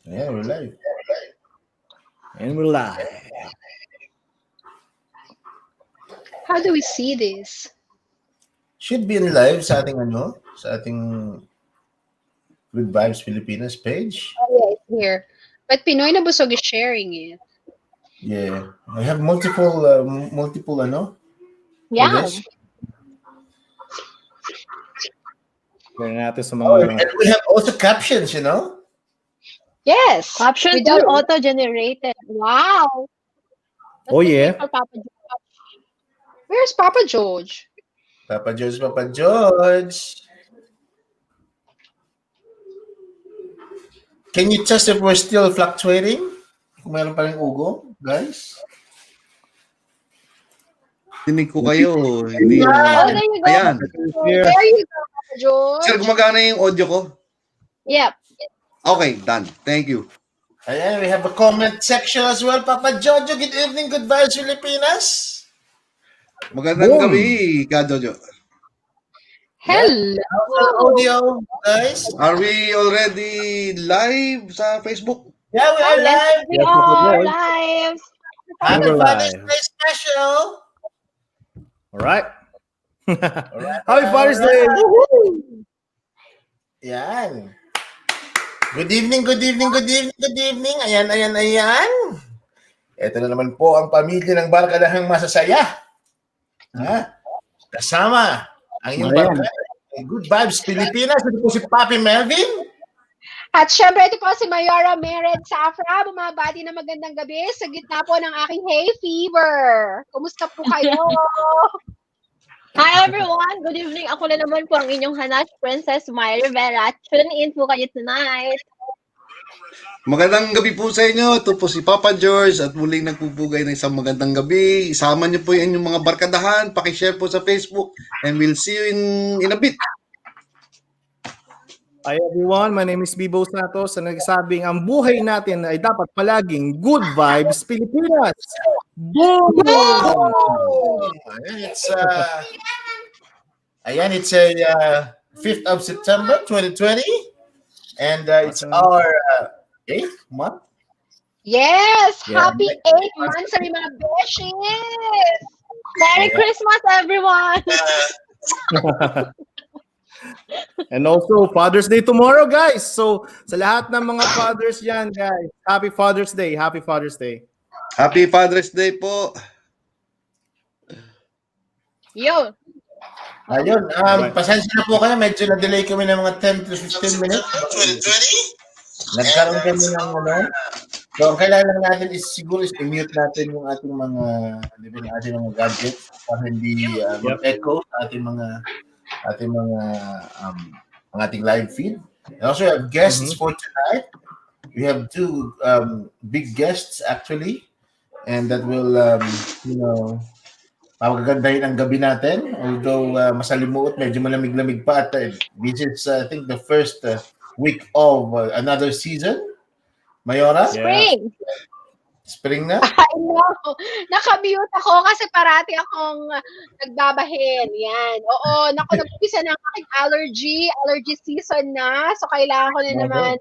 Yeah, we're live. And we're live. How do we see this? Should be in live sa ating sa ating Good Vibes Pilipinas page. Oh, yeah, it's here. But Pinoy na Busog is sharing it. Yeah. I have multiple Yeah. Share natin sa Oh, mga... and we have also captions, Yes. Captions are auto-generated. Wow. Oh, yeah. For Papa George. Where's Papa George? Papa George. Can you test if we're still fluctuating? Kung meron pa rin ugo, guys? Tinig ko kayo. Hindi. Yeah. Oh, there you go. Ayan. There you go, Papa George. Sir, gumagana yung audio ko? Yep. Okay, done. Thank you. Ayan, we have a comment section as well. Papa Jojo, good evening, Good Vibes Pilipinas. Magandang Boom. gabi, Ka Jojo. Hello. How's our audio, guys? Are we already live sa Facebook? Yeah, we are live. We Yes, Papa are George. live. Happy We're Father's live. Day special. All right. Alright. Happy Father's Day. Yan. Good evening. Ayan. Ito na naman po ang pamilya ng barkadahang masasaya. Ha? Kasama ang iyong Ayan. barkada. Good Vibes Pilipinas. Ito po si Papi Melvin. At syempre, ito po si Mayora Mered Safra. Bumabati na magandang gabi sa gitna po ng aking hay fever. Kumusta po kayo? Hi everyone. Good evening. Ako na naman po ang inyong Hanash Princess Vera. Tune in po kayo tonight. Magandang gabi po sa inyo. Ito po si Papa George at muling nagpupugay ng isang magandang gabi. Isama niyo po yung inyong mga barkadahan. Pakishare po sa Facebook and we'll see you in a bit. Hi everyone, my name is Bibo Santos na nagsabing ang buhay natin ay dapat palaging Good Vibes Pilipinas. Boom! It's a 5th of September 2020 and it's our 8th month. Yes! Yeah. Happy 8 months sa mga beshies! Merry Christmas everyone. And also, Father's Day tomorrow, guys. So, sa lahat ng mga fathers yan, guys, Happy Father's Day. Happy Father's Day. Happy Father's Day po. Yo! Ayun, pasensya na po kayo. Medyo na-delay kami ng mga 10 to 15 minutes. 2020? Nagkaroon kami ng So, ang kailangan lang natin is siguro is i-mute natin yung ating mga gadgets para hindi mag-echo sa ating ating live feed. And also we have guests for tonight. We have two big guests actually, and that will pagagandahin ang gabi natin. Although masalimuot, medyo malamig-lamig pa at this is I think the first week of another season. Mayora? Spring na? I know. Naka-mute ako kasi parati akong nagbabahin. Yan. Oo, nag-umpisa na ang aking allergy season na. So, kailangan ko na naman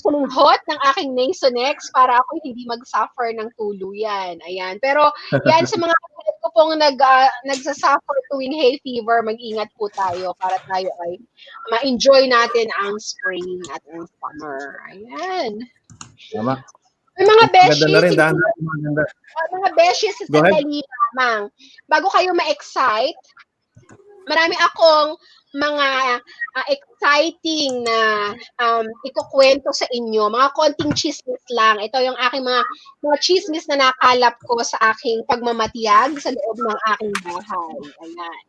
sumunghot ng aking Nasonex para ako hindi mag-suffer ng tuluyan. Ayan. Pero, yan, sa mga kapatid ko pong nagsasuffer tuwing hay fever, mag-ingat po tayo para tayo ay ma-enjoy natin ang spring at ang summer. Ayan. Tama. May mga beshies. Ganda na rin, maganda. Mga beshies sa sandali lamang. Bago kayo ma-excite, marami akong mga exciting na ikukwento sa inyo. Mga konting chismis lang. Ito yung aking mga chismis na nakalap ko sa aking pagmamatiyag sa loob ng aking buhay. Ayan.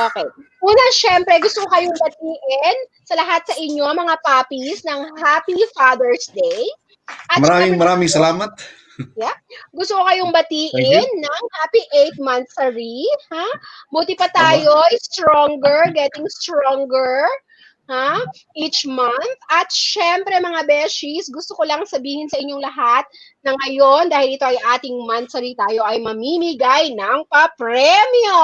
Okay. Una, syempre, gusto ko kayong batiin sa lahat sa inyo, mga papis, ng Happy Father's Day. At Maraming salamat. Yeah. Gusto ko kayong batiin ng happy 8th monthsary. Ha? Buti pa tayo, getting stronger. Ha? Each month. At syempre mga beshies, gusto ko lang sabihin sa inyong lahat na ngayon, dahil ito ay ating monthsary, tayo ay mamimigay ng papremyo.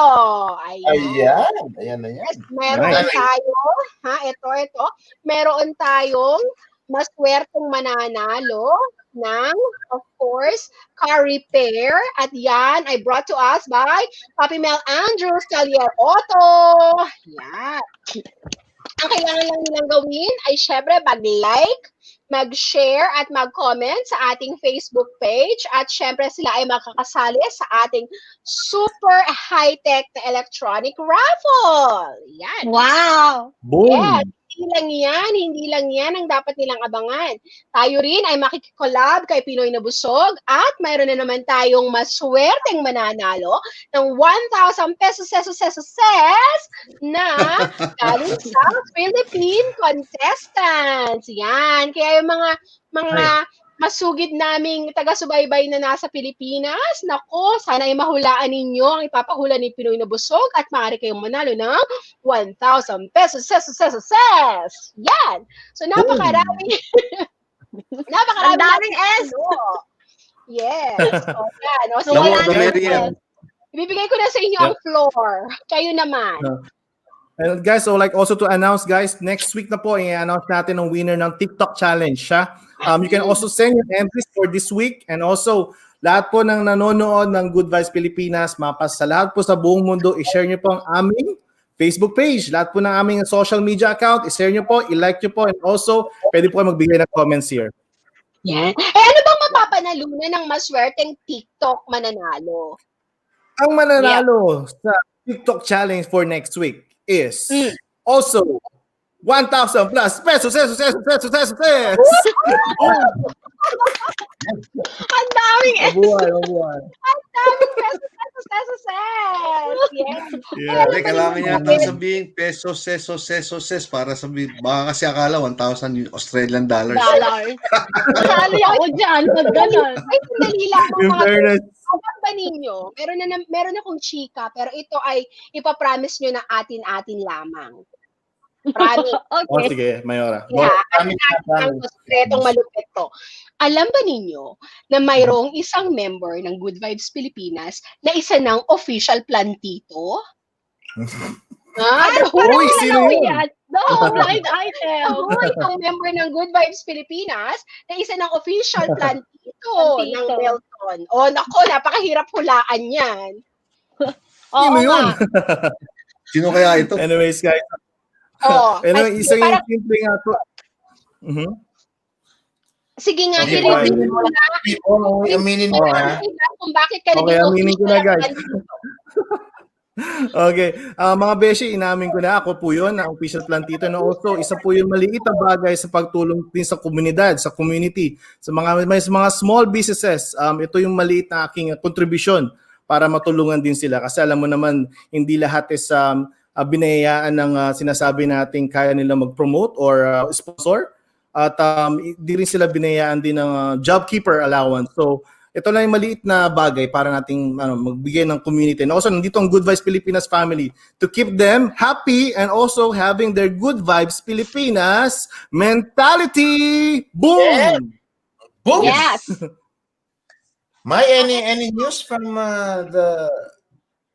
Ayan. Ayan. Yes, meron tayo. Ha? Ito. Meron tayong maswerteng mananalo ng, of course, car repair. At yan ay brought to us by Papi Mel Andrews, TALYER AUTO. Yan. Ang kailangan lang nilang gawin ay syempre mag-like, mag-share at mag-comment sa ating Facebook page at syempre sila ay makakasali sa ating super high-tech na electronic raffle. Yan. Wow! Boom! Yes. Hindi lang yan ang dapat nilang abangan. Tayo rin ay makikikollab kay Pinoy na Busog at mayroon na naman tayong maswerteng mananalo ng 1,000 pesos na galing sa Philippine contestants. Yan. Kaya yung mga masugid naming taga-subaybay na nasa Pilipinas, nako, sana ay mahulaan ninyo ang ipapahula ni Pinoy na Busog at maaari kayong manalo ng 1,000 pesos. Yan. So, napakarami. Ang daming S! Yes. So, yan. O, So, sige, wala Lord, na Mary, S. ibibigay ko na sa inyo ang floor. Kayo naman. And guys, so like also to announce guys, next week na po i-announce natin ang winner ng TikTok challenge siya. You can also send your entries for this week and also lahat po ng nanonood ng Good Vibes Pilipinas, mapas sa lahat po sa buong mundo, i-share niyo po ang aming Facebook page. Lahat po ng aming social media account, i-share niyo po, i-like niyo po and also pwede po kayo magbigay ng comments here. Yan. Ano bang mapapanalunan ng maswerteng TikTok mananalo? Ang mananalo sa TikTok challenge for next week is also 1,000 plus pesos. Ang daming Mabuhay. Ang daming pesos. Yes. Yeah. Hindi, kailangan yata sabihin pesos para sabihin, baka kasi akala 1,000 Australian dollars. Kasali ako dyan. Pag ganon. Ay, sandali lang. In fairness. Ang ba ninyo? Meron akong chika, pero ito ay ipapromise nyo na atin-atin lamang. Promise. Oh, sige, Mayora. Yeah, ang sekretong malupit to. Alam ba ninyo na mayroong isang member ng Good Vibes Pilipinas na isa ng official plantito? Uy, sino yun? No, blind item. Itong member ng Good Vibes Pilipinas na isa ng official plantito ng Belton. Oh, nako, napakahirap hulaan yan. Sino yun? Sino kaya ito? Anyways, guys. Oh, Anyway, isang yung simple nga to. Sige nga, Okay, i-reveal mo na. Aminin mo ha. Kung bakit ka Okay, naging aminin ko na, official guys. plantito. Okay, mga beshi, inamin ko na ako po yun, ang official plantito na also isa po yung maliit na bagay sa pagtulong din sa komunidad, sa community, sa mga small businesses. Ito yung maliit na aking contribution para matulungan din sila kasi alam mo naman hindi lahat is binayaan ng sinasabi natin kaya nila mag-promote or sponsor at di rin sila binayaan din ng job keeper allowance. So ito lang yung maliit na bagay para nating magbigay ng community. And also, nandito ang Good Vibes Pilipinas family to keep them happy and also having their Good Vibes Pilipinas mentality. Boom! Boom! Yes. Any news from the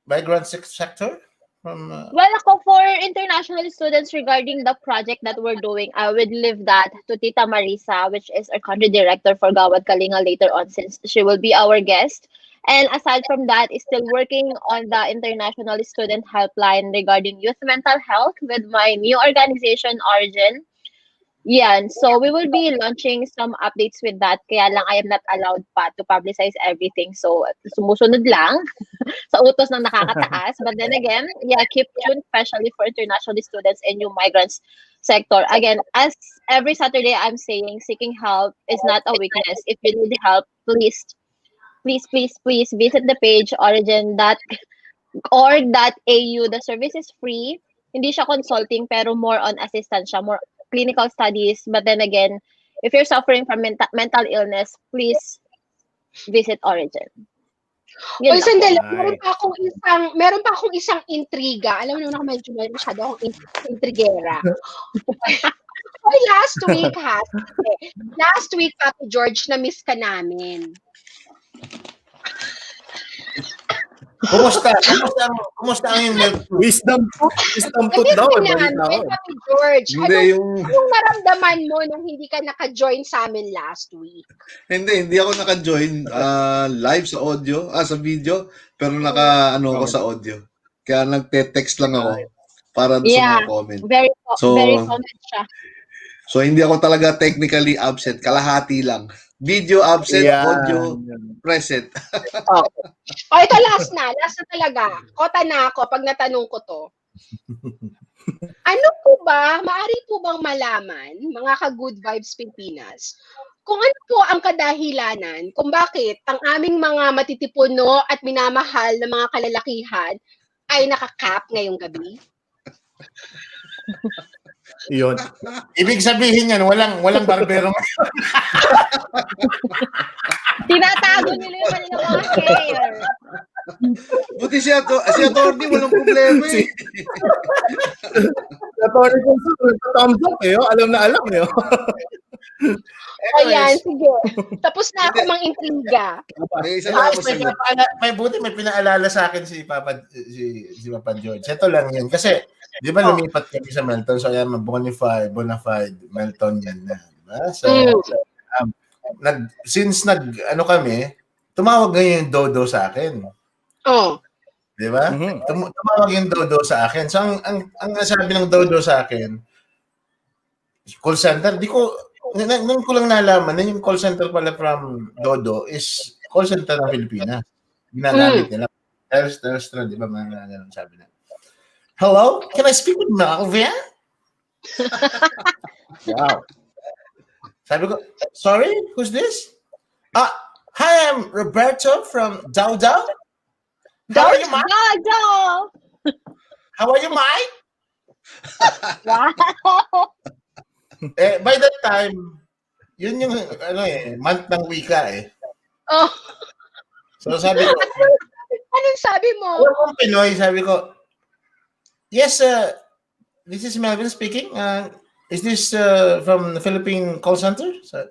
migrant sector? Well, ako for international students regarding the project that we're doing, I would leave that to Tita Marisa, which is our country director for Gawad Kalinga later on, since she will be our guest. And aside from that, is still working on the international student helpline regarding youth mental health with my new organization, Origin. Yan. So we will be launching some updates with that. Kaya lang I am not allowed pa to publicize everything. So sumusunod lang sa utos ng nakakataas. But then again, yeah, keep tuned, especially for international students and new migrants sector. Again, as every Saturday I'm saying, seeking help is not a weakness. If you need help, please visit the page origin.org.au. The service is free. Hindi siya consulting pero more on assistance siya, more clinical studies. But then again, if you're suffering from mental illness, please visit Origin. Well, sandali, meron pa akong isang intriga. Alam mo naman ako medyo masyado akong intrigera. Well, last week, Papi George, na-miss ka namin. Kumusta ang yung milk tea? Wisdom tooth Hindi daw. ko Balita naman, ko. Papi George. Hindi, Anong naramdaman mo nung hindi ka naka-join sa amin last week? hindi ako naka-join live sa audio, sa video, pero naka-ano ako sa audio. Kaya nagte-text lang ako para sa mga comment. Very comment siya. So hindi ako talaga technically absent, kalahati lang. Video absent, audio present. Ito last na talaga. Kota na ako pag natanong ko to. Ano po ba, maaari po bang malaman, mga ka-Good Vibes Pilipinas, kung ano po ang kadahilanan kung bakit ang aming mga matitipuno at minamahal na mga kalalakihan ay nakakap ngayong gabi? Yun. Ibig sabihin yan, walang barbero. Tinatago nila yung kanilang mga hair. Buti si attorney, walang problema eh. Attorney Consul, thumbs up eh. Alam na alam eh. Ayan, sige. Tapos na ako mang intriga. May isa lang ako sagot. May pinaalala sa akin si Papa George. Ito lang yun. Kasi, di ba lumipat kami sa Melton? So, ayan, bonafide, Melton yan na. Diba? So, kami, tumawag ngayon yung Dodo sa akin. Oh. Di ba? Tumawag yung Dodo sa akin. So, ang nasabi ng Dodo sa akin, call center, nung ko lang nalaman na yung call center pala from Dodo is call center ng Pilipinas. Ginagamit nila. Terrestrial, di ba? Mga ganun sabi na. Hello? Can I speak with Malvia? Wow. Sabi ko, sorry? Who's this? Hi, I'm Roberto from Dodo. How are you, Mike? Dodo! How are you, Mike? Wow! By that time, yun yung month ng wika eh. Oh. So sabi ko, Anong sabi mo? alam ko Pinoy, sabi ko, yes, this is Melvin speaking. Is this from the Philippine call center? So,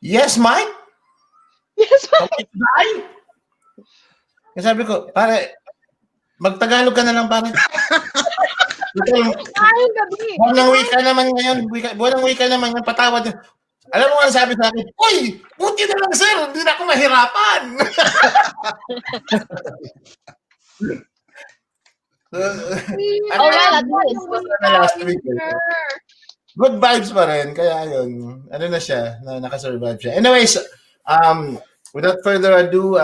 yes, Mike? Yes, Mike. Sabi ko, pare, magtagalog ka na lang, pare. ay, gabi. Buwan ng wika naman ngayon, patawad. Alam mo nga sabi sa akin, uy, buti na lang sir, hindi na ako mahirapan. Last week. Good vibes pa rin, kaya yun, ano na siya, nakasurvive siya. Anyways, without further ado,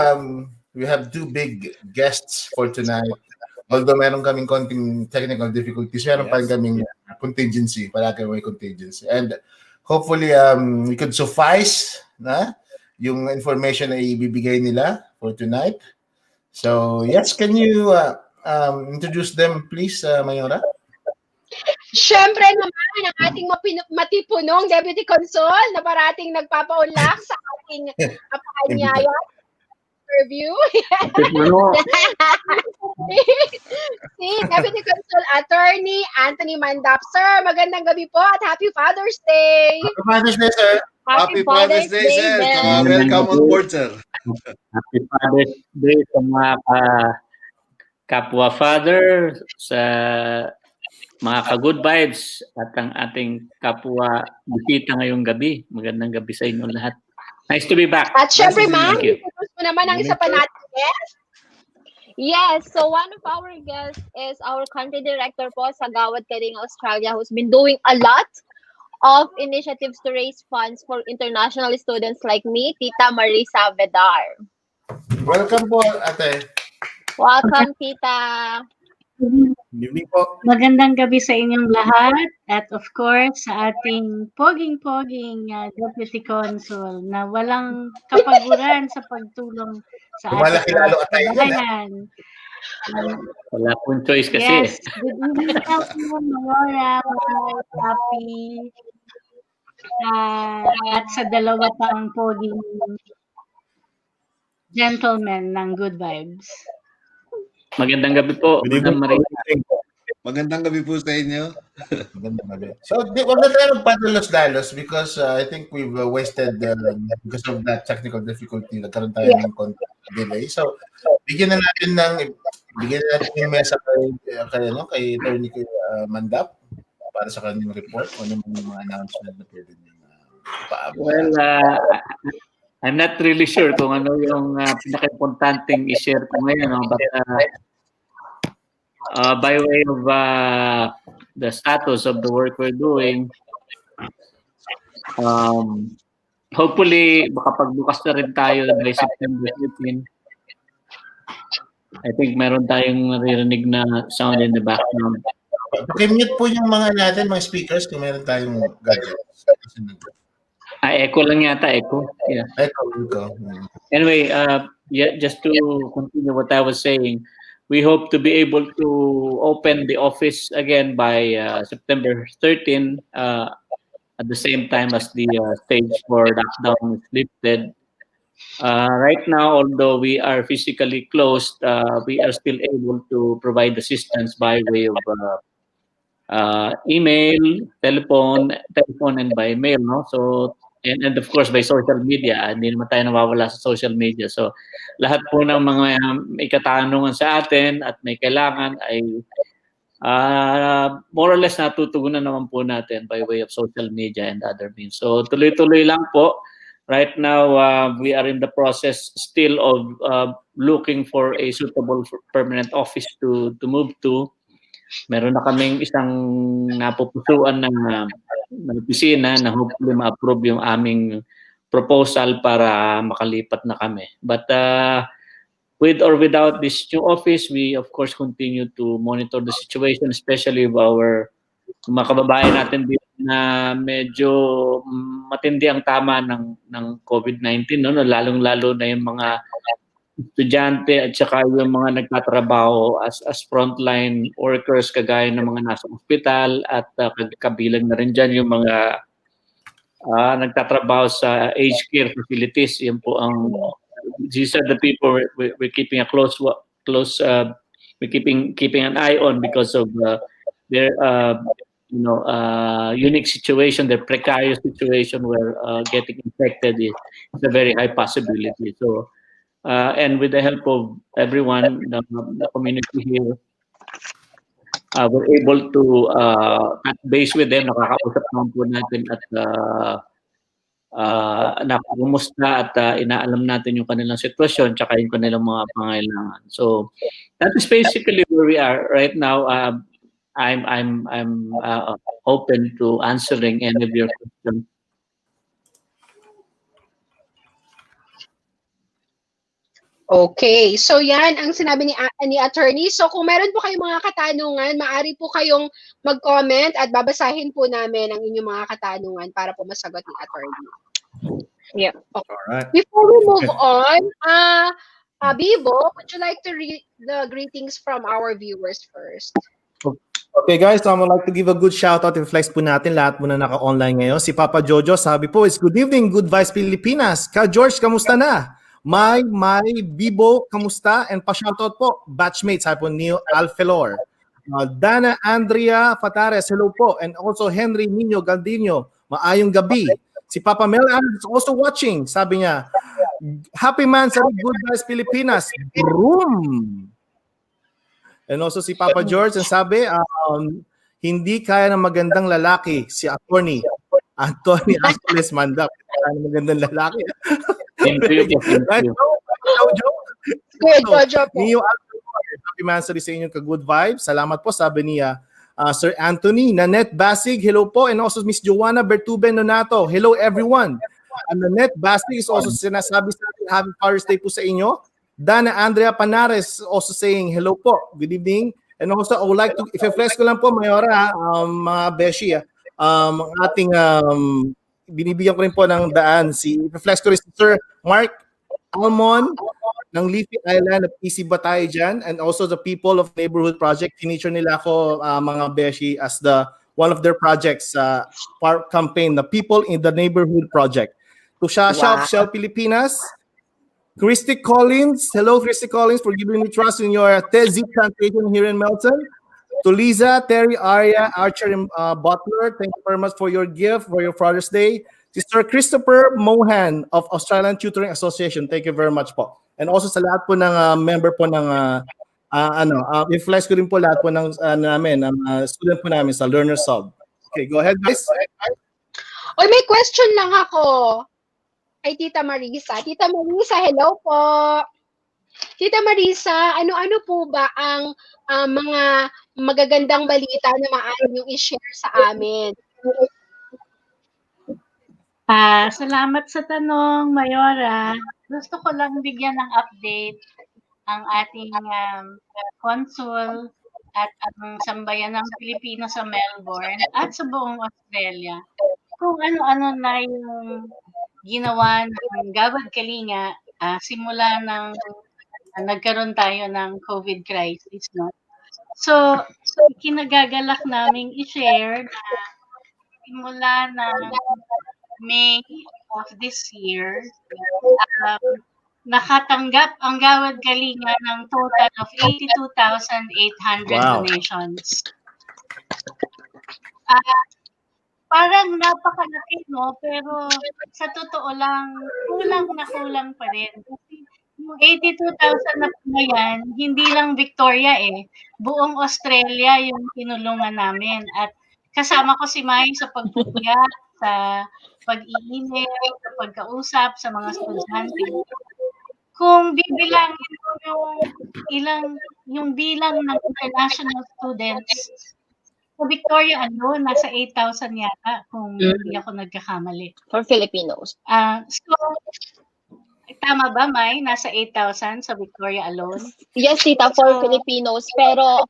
we have two big guests for tonight. Although meron kaming konting technical difficulties, meron pa rin kaming contingency, palagi may contingency. And hopefully, we could suffice na yung information na ibibigay nila for tonight. So, yes, can you introduce them, please, Mayora? Siyempre naman, ang ating matipunong Deputy Consul na parating nagpapaunlak sa ating apakanyaya interview. Si Deputy Consul Attorney Anthony Mandap. Sir, magandang gabi po at Happy Father's Day! Happy Father's Day, sir! Happy Father's Day, sir! Welcome on board, sir! Happy Father's Day sa mga kapwa father, sa mga ka-good vibes at ang ating kapwa bisita ngayong gabi. Magandang gabi sa inyo lahat. Nice to be back. At syempre, ma'am, Thank you. introduce mo naman ang isa pa natin guest. Yes, so one of our guests is our country director po sa Gawad, Kalinga, Australia, who's been doing a lot of initiatives to raise funds for international students like me, Tita Marisa Vedar. Welcome po, ate. Welcome, Tita. Good evening po. Magandang gabi sa inyong lahat at of course sa ating poging-poging Deputy Consul na walang kapaguran sa pagtulong sa Lumalaki ating lalo at tayo kabayan. Wala pong choice kasi. Yes, good evening po, Mayora, Papi, at sa dalawa pang poging gentlemen ng Good Vibes. Magandang gabi po, Good evening Madam po. Marisa. Magandang gabi po sa inyo. Magandang gabi. So, wag na tayo magpadalos-dalos because I think we've wasted because of that technical difficulty. Nagkaroon tayo ng konti delay. So, bigyan na natin yung mesa kay Attorney Mandap para sa kanyang report o yung mga announcement na pwede niyang paabot. Well, I'm not really sure kung ano yung pinaka-importanting i-share ko ngayon. No? But by way of the status of the work we're doing, hopefully, makapagbukas na rin tayo by September 15. I think meron tayong naririnig na sound in the background. Pakimute po yung mga speakers kung meron tayong gadgets. Echo lang yata, echo. Yeah. Echo. Anyway, just to continue what I was saying, we hope to be able to open the office again by September 13 at the same time as the stage for lockdown is lifted. Right now, although we are physically closed, we are still able to provide assistance by way of email, telephone, and by mail. No? So, and of course by social media. Hindi naman tayo nawawala sa social media. So lahat po ng mga may katanungan sa atin at may kailangan ay more or less natutugunan naman po natin by way of social media and other means. So tuloy-tuloy lang po. Right now, we are in the process still of looking for a suitable permanent office to move to. Meron na kaming isang napupusuan ng opisina na hopefully ma-approve yung aming proposal para makalipat na kami. But with or without this new office, we of course continue to monitor the situation, especially of our mga kababayan natin dito na medyo matindi ang tama ng COVID-19, no? Lalong-lalo na yung mga estudyante at saka yung mga nagtatrabaho as frontline workers kagaya ng mga nasa ospital at kabilang na rin dyan yung mga nagtatrabaho sa aged care facilities. Yan po ang these are the people we're keeping a close we're keeping an eye on because of their unique situation, their precarious situation where getting infected is a very high possibility. So and with the help of everyone, the community here, we're able to touch base with them. Nakakausap naman po natin at nakakumusta at inaalam natin yung kanilang sitwasyon tsaka yung kanilang mga pangailangan. So that is basically where we are right now. I'm open to answering any of your questions. Okay, so yan ang sinabi ni attorney. So kung meron po kayong mga katanungan, maaari po kayong mag-comment at babasahin po namin ang inyong mga katanungan para po masagot ni attorney. Yeah. Okay. Alright. Before we move on, Bibo, would you like to read the greetings from our viewers first? Okay guys, so I would like to give a good shout out and flex po natin lahat muna naka-online ngayon. Si Papa Jojo sabi po, it's good evening, Good Vibes Pilipinas. Ka George, kamusta na? My Bibo, kamusta? And pa-shoutout po, batchmates, sabi po Neo Alfelor. Dana Andrea Fatares, hello po. And also Henry Nino Galdino, maayong gabi. Si Papa Mel is also watching, sabi niya, happy man sa Good Vibes Pilipinas. Room. And also si Papa George, ang sabi, hindi kaya ng magandang lalaki, si Attorney Angeles Mandap. Kaya ng magandang lalaki. Thank you. Good, Jojo po. Neo happy man sa inyo ka Good Vibes. Salamat po, sabi niya. Sir Anthony, Nanette Basig, hello po. And also Miss Joanna Bertuben Nonato, hello everyone. And Nanette Basig is also sinasabi sa atin, happy Father's Day po sa inyo. Dana Andrea Panares also saying hello po, good evening. And also I would like to, if i-flex ko lang po, Mayora, mga Beshi, ating binibigyan ko rin po ng daan. I-flex ko rin si Sir Mark Almon ng Leafy Island at PC Batay dyan, and also the People of Neighborhood Project. Finiture nila ako, mga Beshi, as one of their projects campaign, the People in the Neighborhood Project. To Shell Pilipinas, Christy Collins, hello Christy Collins, for giving me trust in your Tezi plantation here in Melton. To Liza, Terry, Arya, Archer, and Butler, thank you very much for your gift for your Father's Day. Sister Christopher Mohan of Australian Tutoring Association, thank you very much po. And also sa lahat po ng member po ng i-flex ko rin po lahat po ng namin, ng student po namin sa Learner Sub. Okay, go ahead guys. Oy, may question lang ako. Kay Tita Marisa. Tita Marisa, hello po. Tita Marisa, ano-ano po ba ang mga magagandang balita na maaari niyong i-share sa amin? Salamat sa tanong, Mayora. Gusto ko lang bigyan ng update ang ating consul at ang sambayan ng Pilipino sa Melbourne at sa buong Australia. Kung ano-ano na yung ginawa ng Gawad Kalinga simula ng nagkaroon tayo ng COVID crisis, no? So, kinagagalak naming i-share na simula ng May of this year, nakatanggap ang Gawad Kalinga ng total of 82,800 donations. Parang napakalaki, no? Pero sa totoo lang, kulang na kulang pa rin. Kasi yung 82,000 na yan, hindi lang Victoria buong Australia yung tinulungan namin. At kasama ko si Mai sa pagpupuyat, sa pag-i-email, sa pagkausap sa mga estudyante. Kung bibilangin mo yung bilang ng international students, sa Victoria alone, nasa 8,000 yata kung hindi ako nagkakamali. For Filipinos. So, tama ba, Mai? Nasa 8,000 sa Victoria alone? Yes, Tita, for Filipinos. Pero,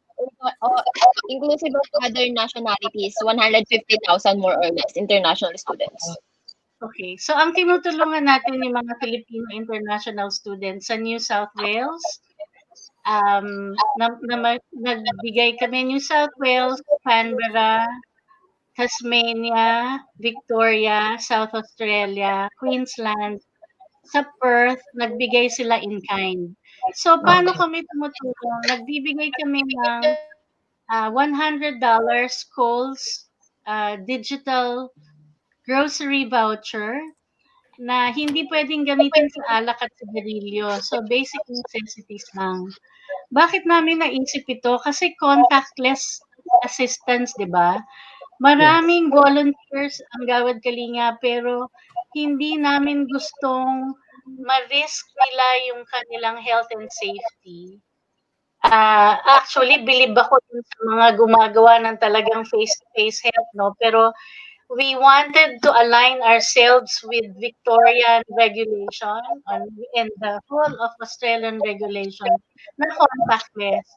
inclusive of other nationalities, 150,000 more or less international students. Okay. So, ang tinutulungan natin yung mga Filipino international students sa New South Wales, nagbigay kami New South Wales, Canberra, Tasmania, Victoria, South Australia, Queensland, sa Perth, nagbigay sila in kind. So, paano kami tumutulong? Nagbibigay kami ng $100 Coles digital grocery voucher na hindi pwedeng gamitin sa alak at sigarilyo. So, basic necessities lang. Bakit namin naisip ito? Kasi contactless assistance, di ba? Maraming volunteers ang Gawad Kalinga, pero hindi namin gustong ma-risk nila yung kanilang health and safety. Actually, believe ako sa mga gumagawa ng talagang face-to-face health, no? Pero we wanted to align ourselves with Victorian regulation and the whole of Australian regulation na contactless.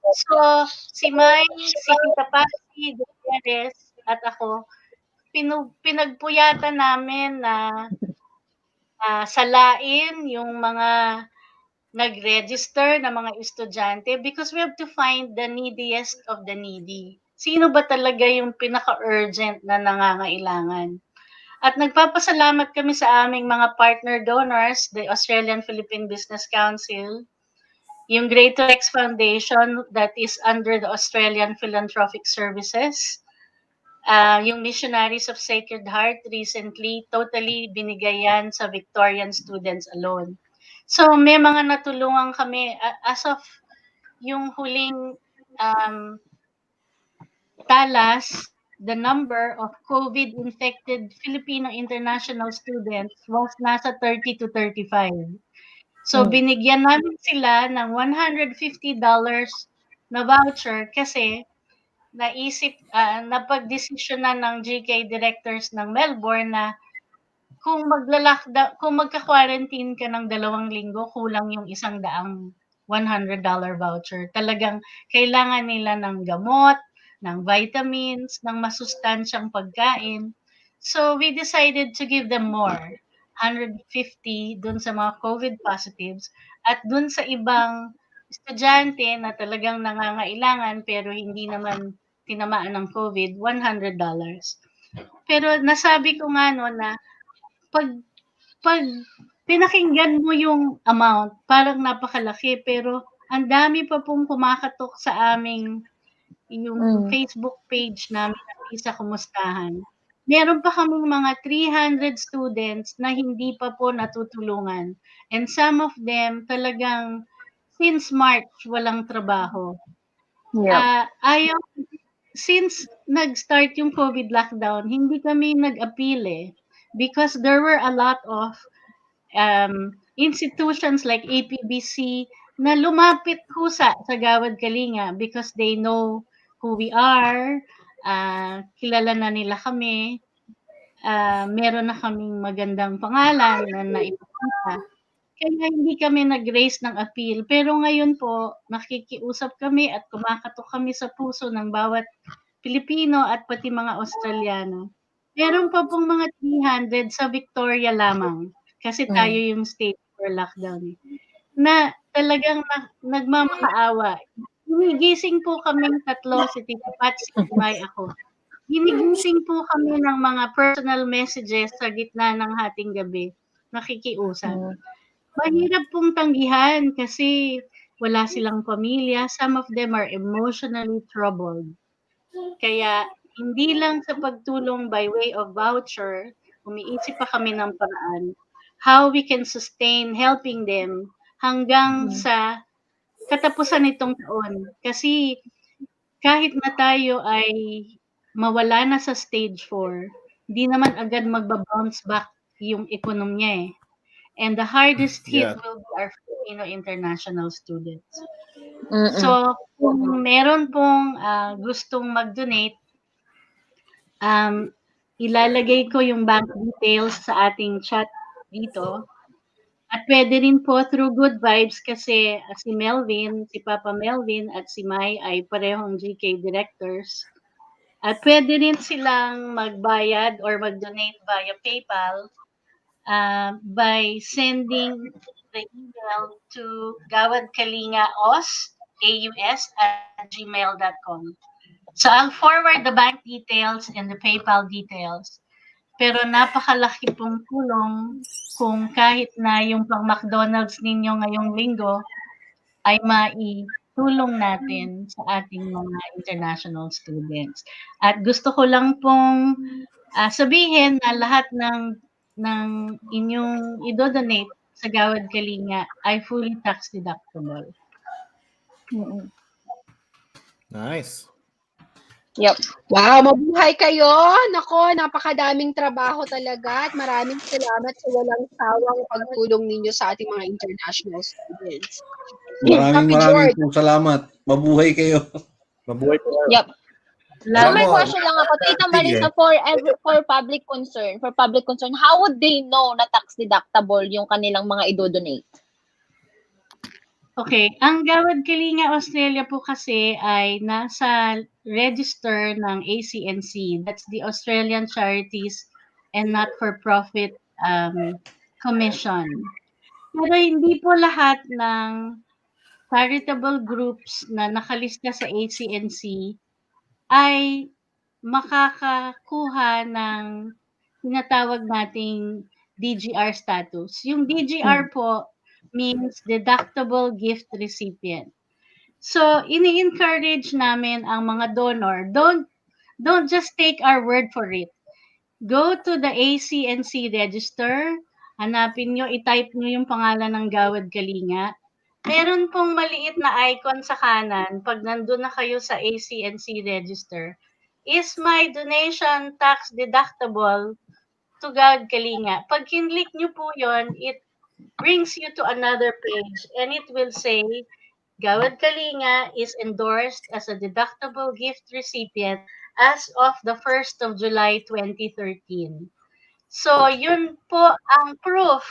So, si Mai, si Tita Patsy, Gutierrez, at ako, pinagpuyatan namin na salain yung mga nag-register na mga estudyante because we have to find the neediest of the needy. Sino ba talaga yung pinaka-urgent na nangangailangan? At nagpapasalamat kami sa aming mga partner donors, the Australian Philippine Business Council, yung Greater X Foundation that is under the Australian Philanthropic Services, yung Missionaries of Sacred Heart recently, totally binigay yan sa Victorian students alone. So may mga natulungan kami as of yung huling talas, the number of COVID-infected Filipino international students was nasa 30 to 35. So, binigyan namin sila ng $150 na voucher kasi napag-desisyon na ng GK directors ng Melbourne na kung magka-quarantine ka ng 2 linggo, kulang yung $100 voucher. Talagang kailangan nila ng gamot, ng vitamins, ng masustansyang pagkain. So, we decided to give them more. 150 dun sa mga COVID positives at dun sa ibang estudyante na talagang nangangailangan pero hindi naman tinamaan ng COVID, $100. Pero nasabi ko nga na pag pinakinggan mo yung amount, parang napakalaki pero ang dami pa pong kumakatok sa aming yung Facebook page namin na Visa Kumustahan, meron pa kaming mga 300 students na hindi pa po natutulungan. And some of them talagang since March walang trabaho. Yep. Since nag-start yung COVID lockdown, hindi kami nag-appeal because there were a lot of institutions like APBC na lumapit ho sa Gawad Kalinga because they know who we are, kilala na nila kami, meron na kaming magandang pangalan na naipakita. Kaya hindi kami nag-raise ng appeal. Pero ngayon po, nakikiusap kami at kumakatok kami sa puso ng bawat Pilipino at pati mga Australiano. Meron pa pong mga 300 sa Victoria lamang kasi tayo yung state for lockdown na talagang nagmamakaawa. Ginigising po kaming tatlo, si Tita Pat, si May, ako. Ginigising po kami ng mga personal messages sa gitna ng hating gabi. Nakikiusap. Mahirap pong tanggihan kasi wala silang pamilya. Some of them are emotionally troubled. Kaya hindi lang sa pagtulong by way of voucher, umiisip pa kami ng paraan how we can sustain helping them hanggang sa katapusan nitong taon. Kasi kahit na tayo ay mawala na sa stage 4, hindi naman agad magbabounce back yung ekonomiya And the hardest hit will be our Filipino international students. So, kung meron pong gustong mag-donate, ilalagay ko yung bank details sa ating chat dito. At pwede rin po through Good Vibes kasi si Melvin, si Papa Melvin at si Mai ay parehong GK directors. At pwede rin silang magbayad or mag-donate via PayPal by sending the email to gawadkalingaos@gmail.com. So I'll forward the bank details and the PayPal details. Pero napakalaki pong tulong kung kahit na yung pang McDonald's ninyo ngayong linggo ay maitulong natin sa ating mga international students. At gusto ko lang pong sabihin na lahat ng inyong idodonate sa Gawad Kalinga ay fully tax deductible. Nice. Yep. Wow, mabuhay kayo. Nako, napakadaming trabaho talaga at maraming salamat sa walang sawang pagtulong ninyo sa ating mga international students. Maraming pong salamat. Mabuhay kayo. Mabuhay kayo. Yep. So may Alam mo, question lang ako, Tita Marisa, for public concern, how would they know na tax deductible yung kanilang mga idodonate? Okay, ang Gawad Kalinga Australia po kasi ay nasa register ng ACNC. That's the Australian Charities and Not-for-Profit Commission. Pero hindi po lahat ng charitable groups na nakalista sa ACNC ay makakakuha ng tinatawag nating DGR status. Yung DGR po means deductible gift recipient. So, ini-encourage namin ang mga donor, don't just take our word for it. Go to the ACNC register, hanapin nyo, i-type nyo yung pangalan ng Gawad Kalinga. Meron pong maliit na icon sa kanan pag nandun na kayo sa ACNC register. Is my donation tax deductible to Gawad Kalinga? Pag kinlik nyo po yon, it brings you to another page and it will say Gawad Kalinga is endorsed as a deductible gift recipient as of the 1st of July 2013. So, yun po ang proof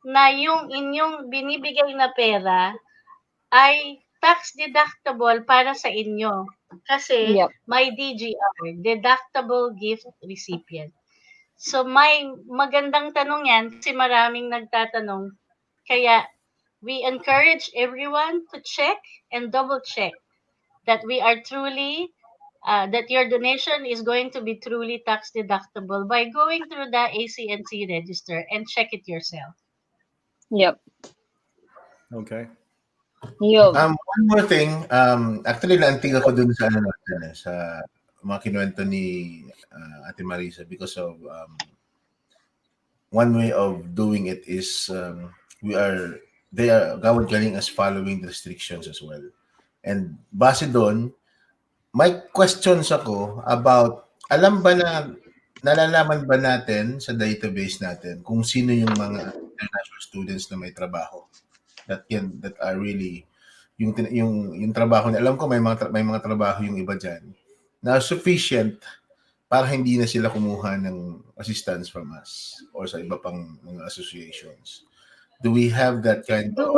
na yung inyong binibigay na pera ay tax deductible para sa inyo. Kasi may DGR, deductible gift recipient. So, may magandang tanong yan kasi maraming nagtatanong. Kaya, we encourage everyone to check and double check that we are truly that your donation is going to be truly tax deductible by going through the ACNC register and check it yourself. Yep. Okay. Yun. One more thing, actually naantig ako dun sa ano natin, sa mga kinuwento ni Ate Marisa because of one way of doing it is Gawad Galing as following the restrictions as well. And base doon, may questions ako about, nalalaman ba natin sa database natin kung sino yung mga international students na may trabaho that are really yung trabaho na alam ko may mga trabaho yung iba diyan na sufficient para hindi na sila kumuha ng assistance from us or sa iba pang mga associations. Do we have that kind of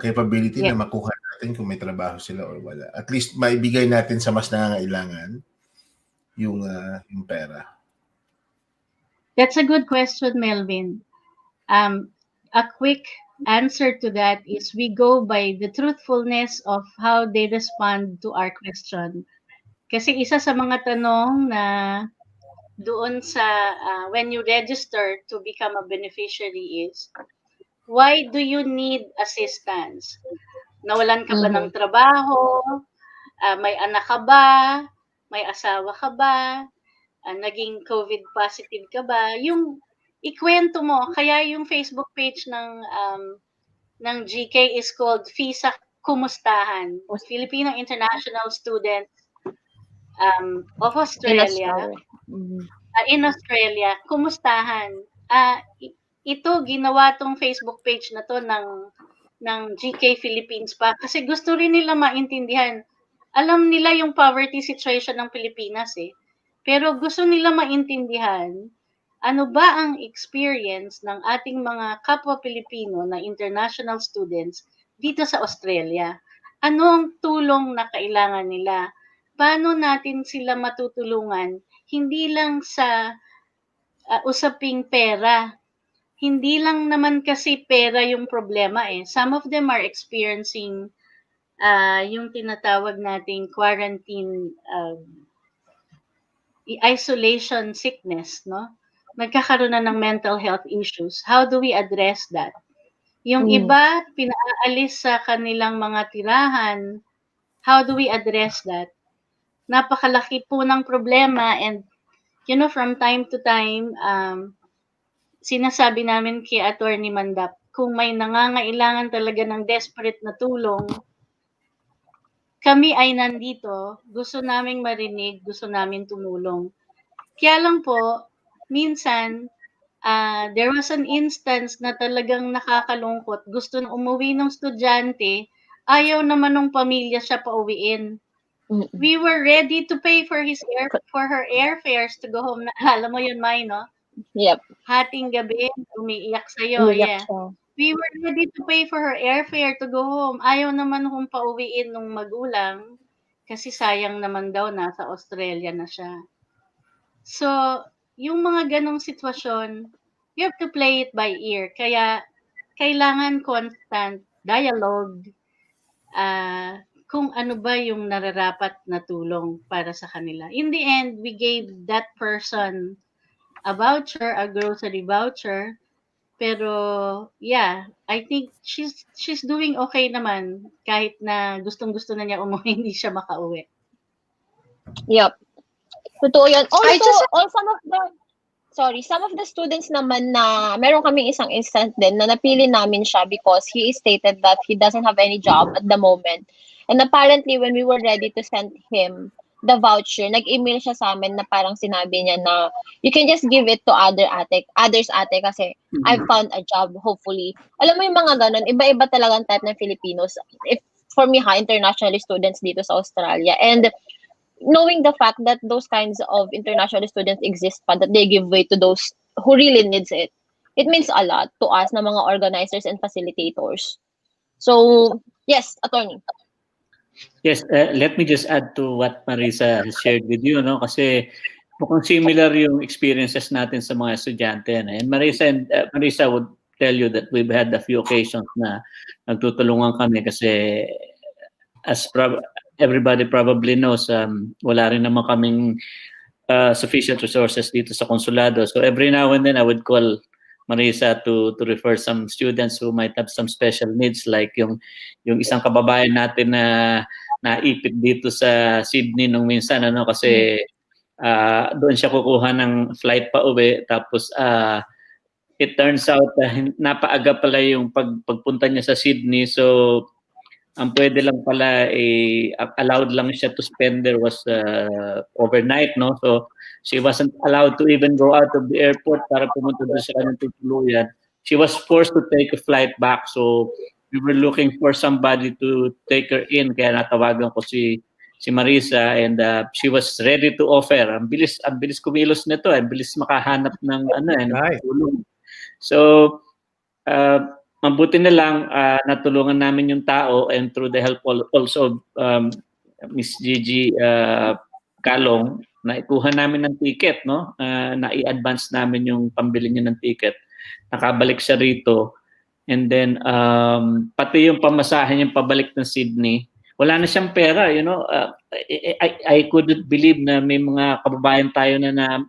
capability na makuha natin kung may trabaho sila or wala? At least maibigay natin sa mas nangangailangan yung pera. That's a good question, Melvin. A quick answer to that is we go by the truthfulness of how they respond to our question. Kasi isa sa mga tanong na doon sa when you register to become a beneficiary is, why do you need assistance? Nawalan ka ba ng trabaho? May anak ka ba? May asawa ka ba? Naging COVID positive ka ba? Yung ikwento mo. Kaya yung Facebook page ng GK is called Visa Kumustahan. Filipino International Students of Australia. In Australia. Kumustahan. Ito, ginawa tong Facebook page na to ng GK Philippines pa. Kasi gusto rin nila maintindihan. Alam nila yung poverty situation ng Pilipinas eh. Pero gusto nila maintindihan ano ba ang experience ng ating mga kapwa Pilipino na international students dito sa Australia. Ano ang tulong na kailangan nila? Paano natin sila matutulungan? Hindi lang sa usaping pera. Hindi lang naman kasi pera yung problema eh. Some of them are experiencing yung tinatawag nating quarantine isolation sickness, no? Nagkakaroon na ng mental health issues. How do we address that? Yung iba, pinaalis sa kanilang mga tirahan. How do we address that? Napakalaki po ng problema and, you know, from time to time, sinasabi namin kay Attorney Mandap, kung may nangangailangan talaga ng desperate na tulong, kami ay nandito, gusto naming marinig, gusto namin tumulong. Kaya lang po, minsan, there was an instance na talagang nakakalungkot. Gusto nang umuwi ng estudyante, ayaw naman ng pamilya siya pauwiin. We were ready to pay for her airfares to go home. Alam mo yun, Mai, no? Yep. Hating gabi, umiiyak sa'yo. Yeah. We were ready to pay for her airfare to go home. Ayaw naman kung pauwiin ng magulang kasi sayang naman daw nasa Australia na siya. So, yung mga ganong sitwasyon, you have to play it by ear. Kaya, kailangan constant dialogue kung ano ba yung nararapat na tulong para sa kanila. In the end, we gave that person a voucher, a grocery voucher. Pero, yeah, I think she's doing okay naman kahit na gustong-gusto na niya umuwi, hindi siya makauwi. Yep. Totoo yan. Also, some of the students naman na meron kaming isang instance din na napili namin siya because he stated that he doesn't have any job at the moment. And apparently, when we were ready to send him the voucher, nag-email siya sa amin na parang sinabi niya na you can just give it to others ate kasi I've found a job, hopefully. Alam mo yung mga ganun, iba-iba talagang type ng Filipinos. For me, international students dito sa Australia. And knowing the fact that those kinds of international students exist pa, that they give way to those who really needs it, it means a lot to us na mga organizers and facilitators. So, yes, attorney. Yes, let me just add to what Marisa has shared with you, no? Kasi mukhang similar yung experiences natin sa mga estudyante. And Marisa would tell you that we've had a few occasions na nagtutulungan kami kasi as everybody probably knows, wala rin naman kaming sufficient resources dito sa konsulado. So every now and then I would call Marisa to refer some students who might have some special needs, like yung isang kababayan natin na naipit dito sa Sydney nung minsan, ano, kasi doon siya kukuha ng flight pa uwi, tapos it turns out napaaga pala yung pagpunta niya sa Sydney, so ang pwede lang pala allowed lang siya to spend there was overnight, no? So she wasn't allowed to even go out of the airport para pumunta doon sa kanyang tutuluyan. She was forced to take a flight back, so we were looking for somebody to take her in, kaya natawagan ko si Marisa, and she was ready to offer. Ang bilis kumilos nito, ang bilis makahanap ng tulong. So mabuti na lang natulungan namin yung tao, and through the help also Miss Gigi Kalong, naikuha namin ng ticket, no? Na-i-advance namin yung pambili niya ng ticket. Nakabalik siya rito, and then pati yung pamasahe niya pabalik ng Sydney, wala na siyang pera, you know. I couldn't believe na may mga kababayan tayo na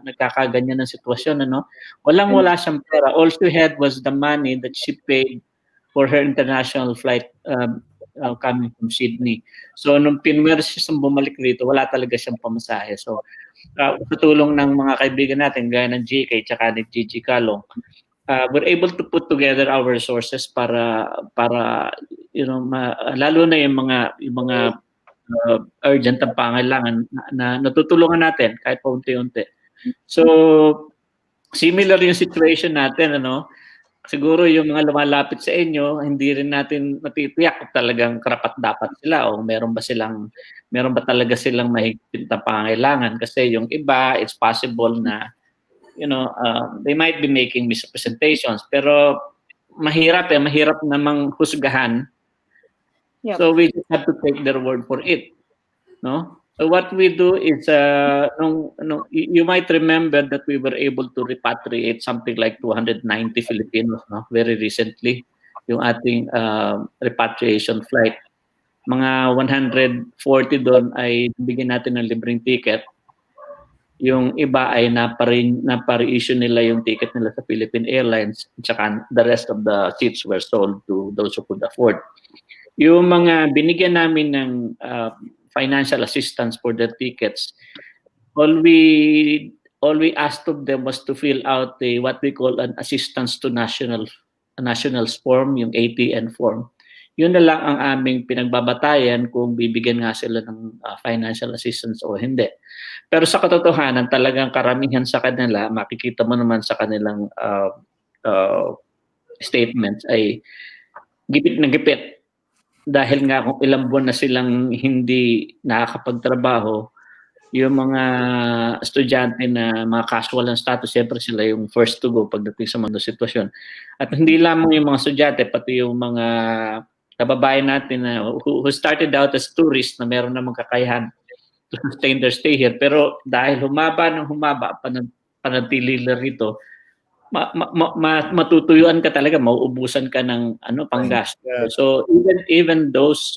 nagkakaganyan ng sitwasyon, ano. Wala siyang pera. All she had was the money that she paid for her international flight coming from Sydney. So nung pinwersa siya bumalik rito, wala talaga siyang pamasahe. So sa tulong ng mga kaibigan natin gaya ng JK tsaka ni Gigi Kalong, we're able to put together our resources para you know, lalo na yung mga urgent ang pangailangan na natutulungan natin kahit paunti-unti. So similar yung situation natin, ano. Siguro yung mga lumalapit sa inyo, hindi rin natin matitiyak kung talagang karapat-dapat sila o meron ba talaga silang mahigpit na pangailangan, kasi yung iba, it's possible na, you know, they might be making misrepresentations, pero mahirap namang husgahan. Yep. So we just have to take their word for it, no? So what we do is, you might remember that we were able to repatriate something like 290 Filipinos, no? Very recently, yung ating repatriation flight. Mga 140 doon ay bigyan natin ng libreng ticket. Yung iba ay napare-issue nila yung ticket nila sa Philippine Airlines, at saka the rest of the seats were sold to those who could afford. Yung mga binigyan namin ng financial assistance for their tickets, all we asked of them was to fill out what we call an assistance to nationals form, yung ATN form. Yun na lang ang aming pinagbabatayan kung bibigyan nga sila ng financial assistance o hindi. Pero sa katotohanan, talagang karamihan sa kanila, makikita mo naman sa kanilang statements, ay gipit na gipit. Dahil nga kung ilang buwan na silang hindi nakakapagtrabaho, yung mga estudyante na mga casual ng status, siyempre sila yung first to go pagdating sa mga sitwasyon. At hindi lamang yung mga estudyante, pati yung mga kababayan natin na who started out as tourists na meron namang kakayahan to sustain their stay here. Pero dahil humaba, panatili lang rito, matutuyuan ka talaga, mauubusan ka ng panggasto. Yeah. So even those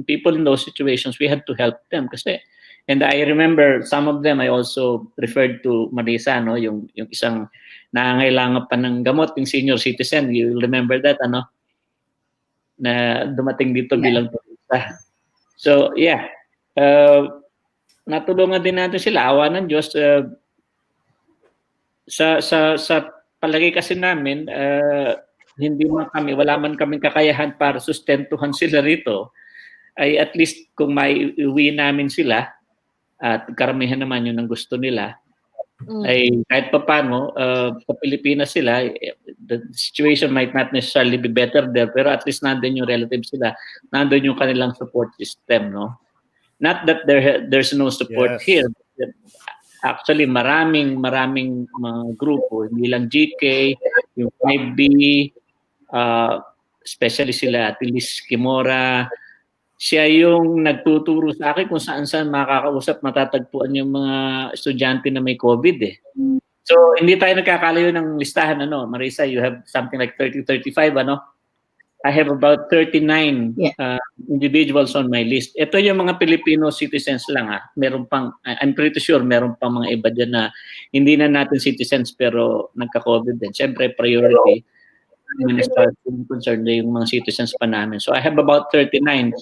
people in those situations, we had to help them kasi. And I remember some of them I also referred to Marisa, no, yung isang nangangailangan pa ng gamot, yung senior citizen, you remember that, na dumating dito bilang turista. So yeah, natulungan din natin sila, awa ng Diyos. Sa palagay kasi namin, wala man kaming kakayahan para sustentuhan sila rito, ay at least kung may uwi namin sila, at karamihan naman yun ang gusto nila, ay kahit pa paano, sa Pilipinas sila, the situation might not necessarily be better there, pero at least nandun yung relatives sila, nandun yung kanilang support system, no? Not that there's no support here. Actually, maraming mga grupo, hindi lang GK, yung 5B, especially sila Atilis Kimora, siya yung nagtuturo sa akin kung saan makakausap, matatagpuan yung mga estudyante na may COVID eh. So, hindi tayo nagkakalayo ng listahan, Marisa, you have something like 30-35, I have about 39 Yeah. individuals on my list. Ito yung mga Filipino citizens lang Meron pang, I'm pretty sure meron pang mga iba dyan na hindi na natin citizens pero nagka-COVID din. Siyempre, priority as far as I'm concerned yung mga citizens pa namin. So I have about 39.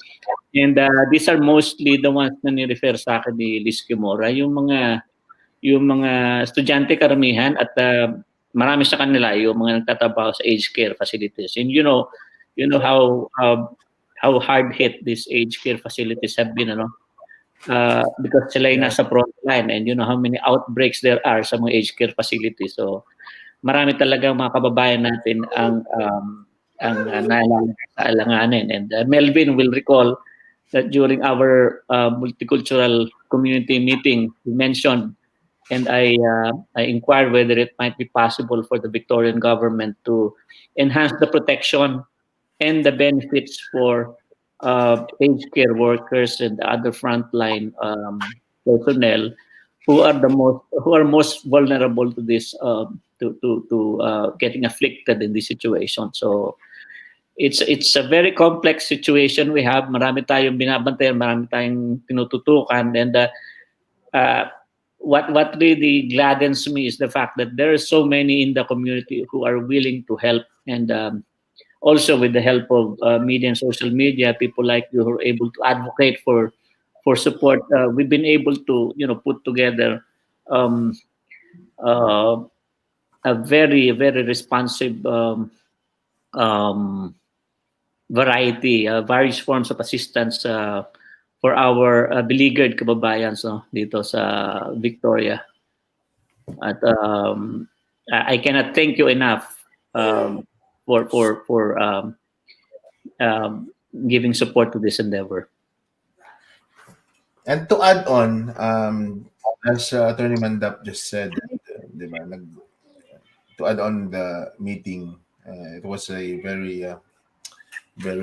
And these are mostly the ones na ni-refer sa akin ni Liz Kimora. Yung mga estudyante karamihan at marami sa kanila yung mga nagtatrabaho sa aged care facilities. And you know how hard hit these aged care facilities have been, because sila yung nasa front line, and you know how many outbreaks there are sa mga aged care facilities. So marami talaga mga kababayan natin ang naalanganin. And Melvin will recall that during our multicultural community meeting, we mentioned, and I inquired whether it might be possible for the Victorian government to enhance the protection and the benefits for aged care workers and other frontline personnel who are most vulnerable to this to getting afflicted in this situation. So it's a very complex situation we have. Marami tayong binabantayan, marami tayong tinututukan, and what really gladdens me is the fact that there are so many in the community who are willing to help, and also with the help of media and social media, people like you who are able to advocate for support. We've been able to put together a very responsive variety, various forms of assistance for our beleaguered kababayan dito sa Victoria. At I cannot thank you enough for giving support to this endeavor. And to add on, as Attorney Mandap just said, to add on the meeting, it was a very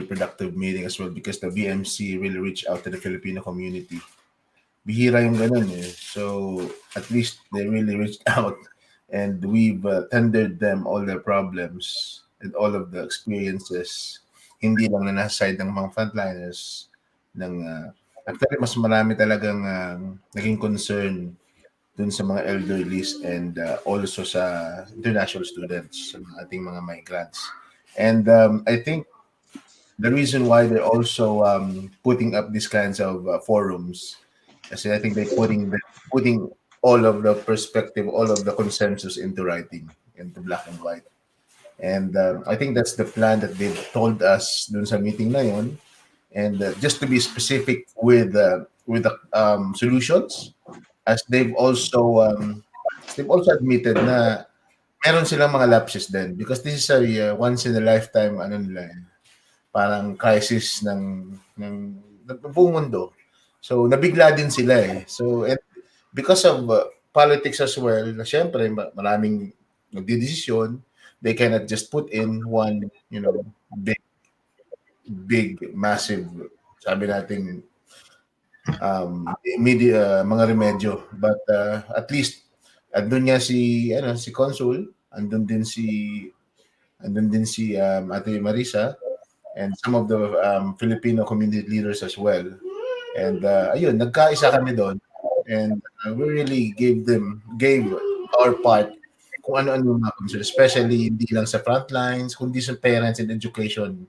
productive meeting as well, because the VMC really reached out to the Filipino community. Bihira yung ganun So at least they really reached out, and we've tendered them all their problems and all of the experiences. Hindi lang na nasa side ng mga frontliners. Actually, mas marami talagang naging concern dun sa mga elderlies, and also sa international students, sa ating mga migrants. And I think the reason why they're also putting up these kinds of forums, kasi I think they're putting all of the perspective, all of the consensus into writing, into black and white. And I think that's the plan that they've told us dun sa meeting na yon. And just to be specific with the solutions, as they've also admitted na meron silang mga lapses din, because this is a once in a lifetime parang crisis ng buong mundo. So nabigla din sila So because of politics as well, na syempre maraming nagdedesisyon, they cannot just put in one big massive, sabi natin, mga remedyo. But at least andun nga si Consul, andun din si Ate Marisa, and some of the Filipino community leaders as well. And ayun, nagkaisa kami doon, and we really gave our part kung ano-ano mga concern, especially hindi lang sa front lines, kundi sa parents and education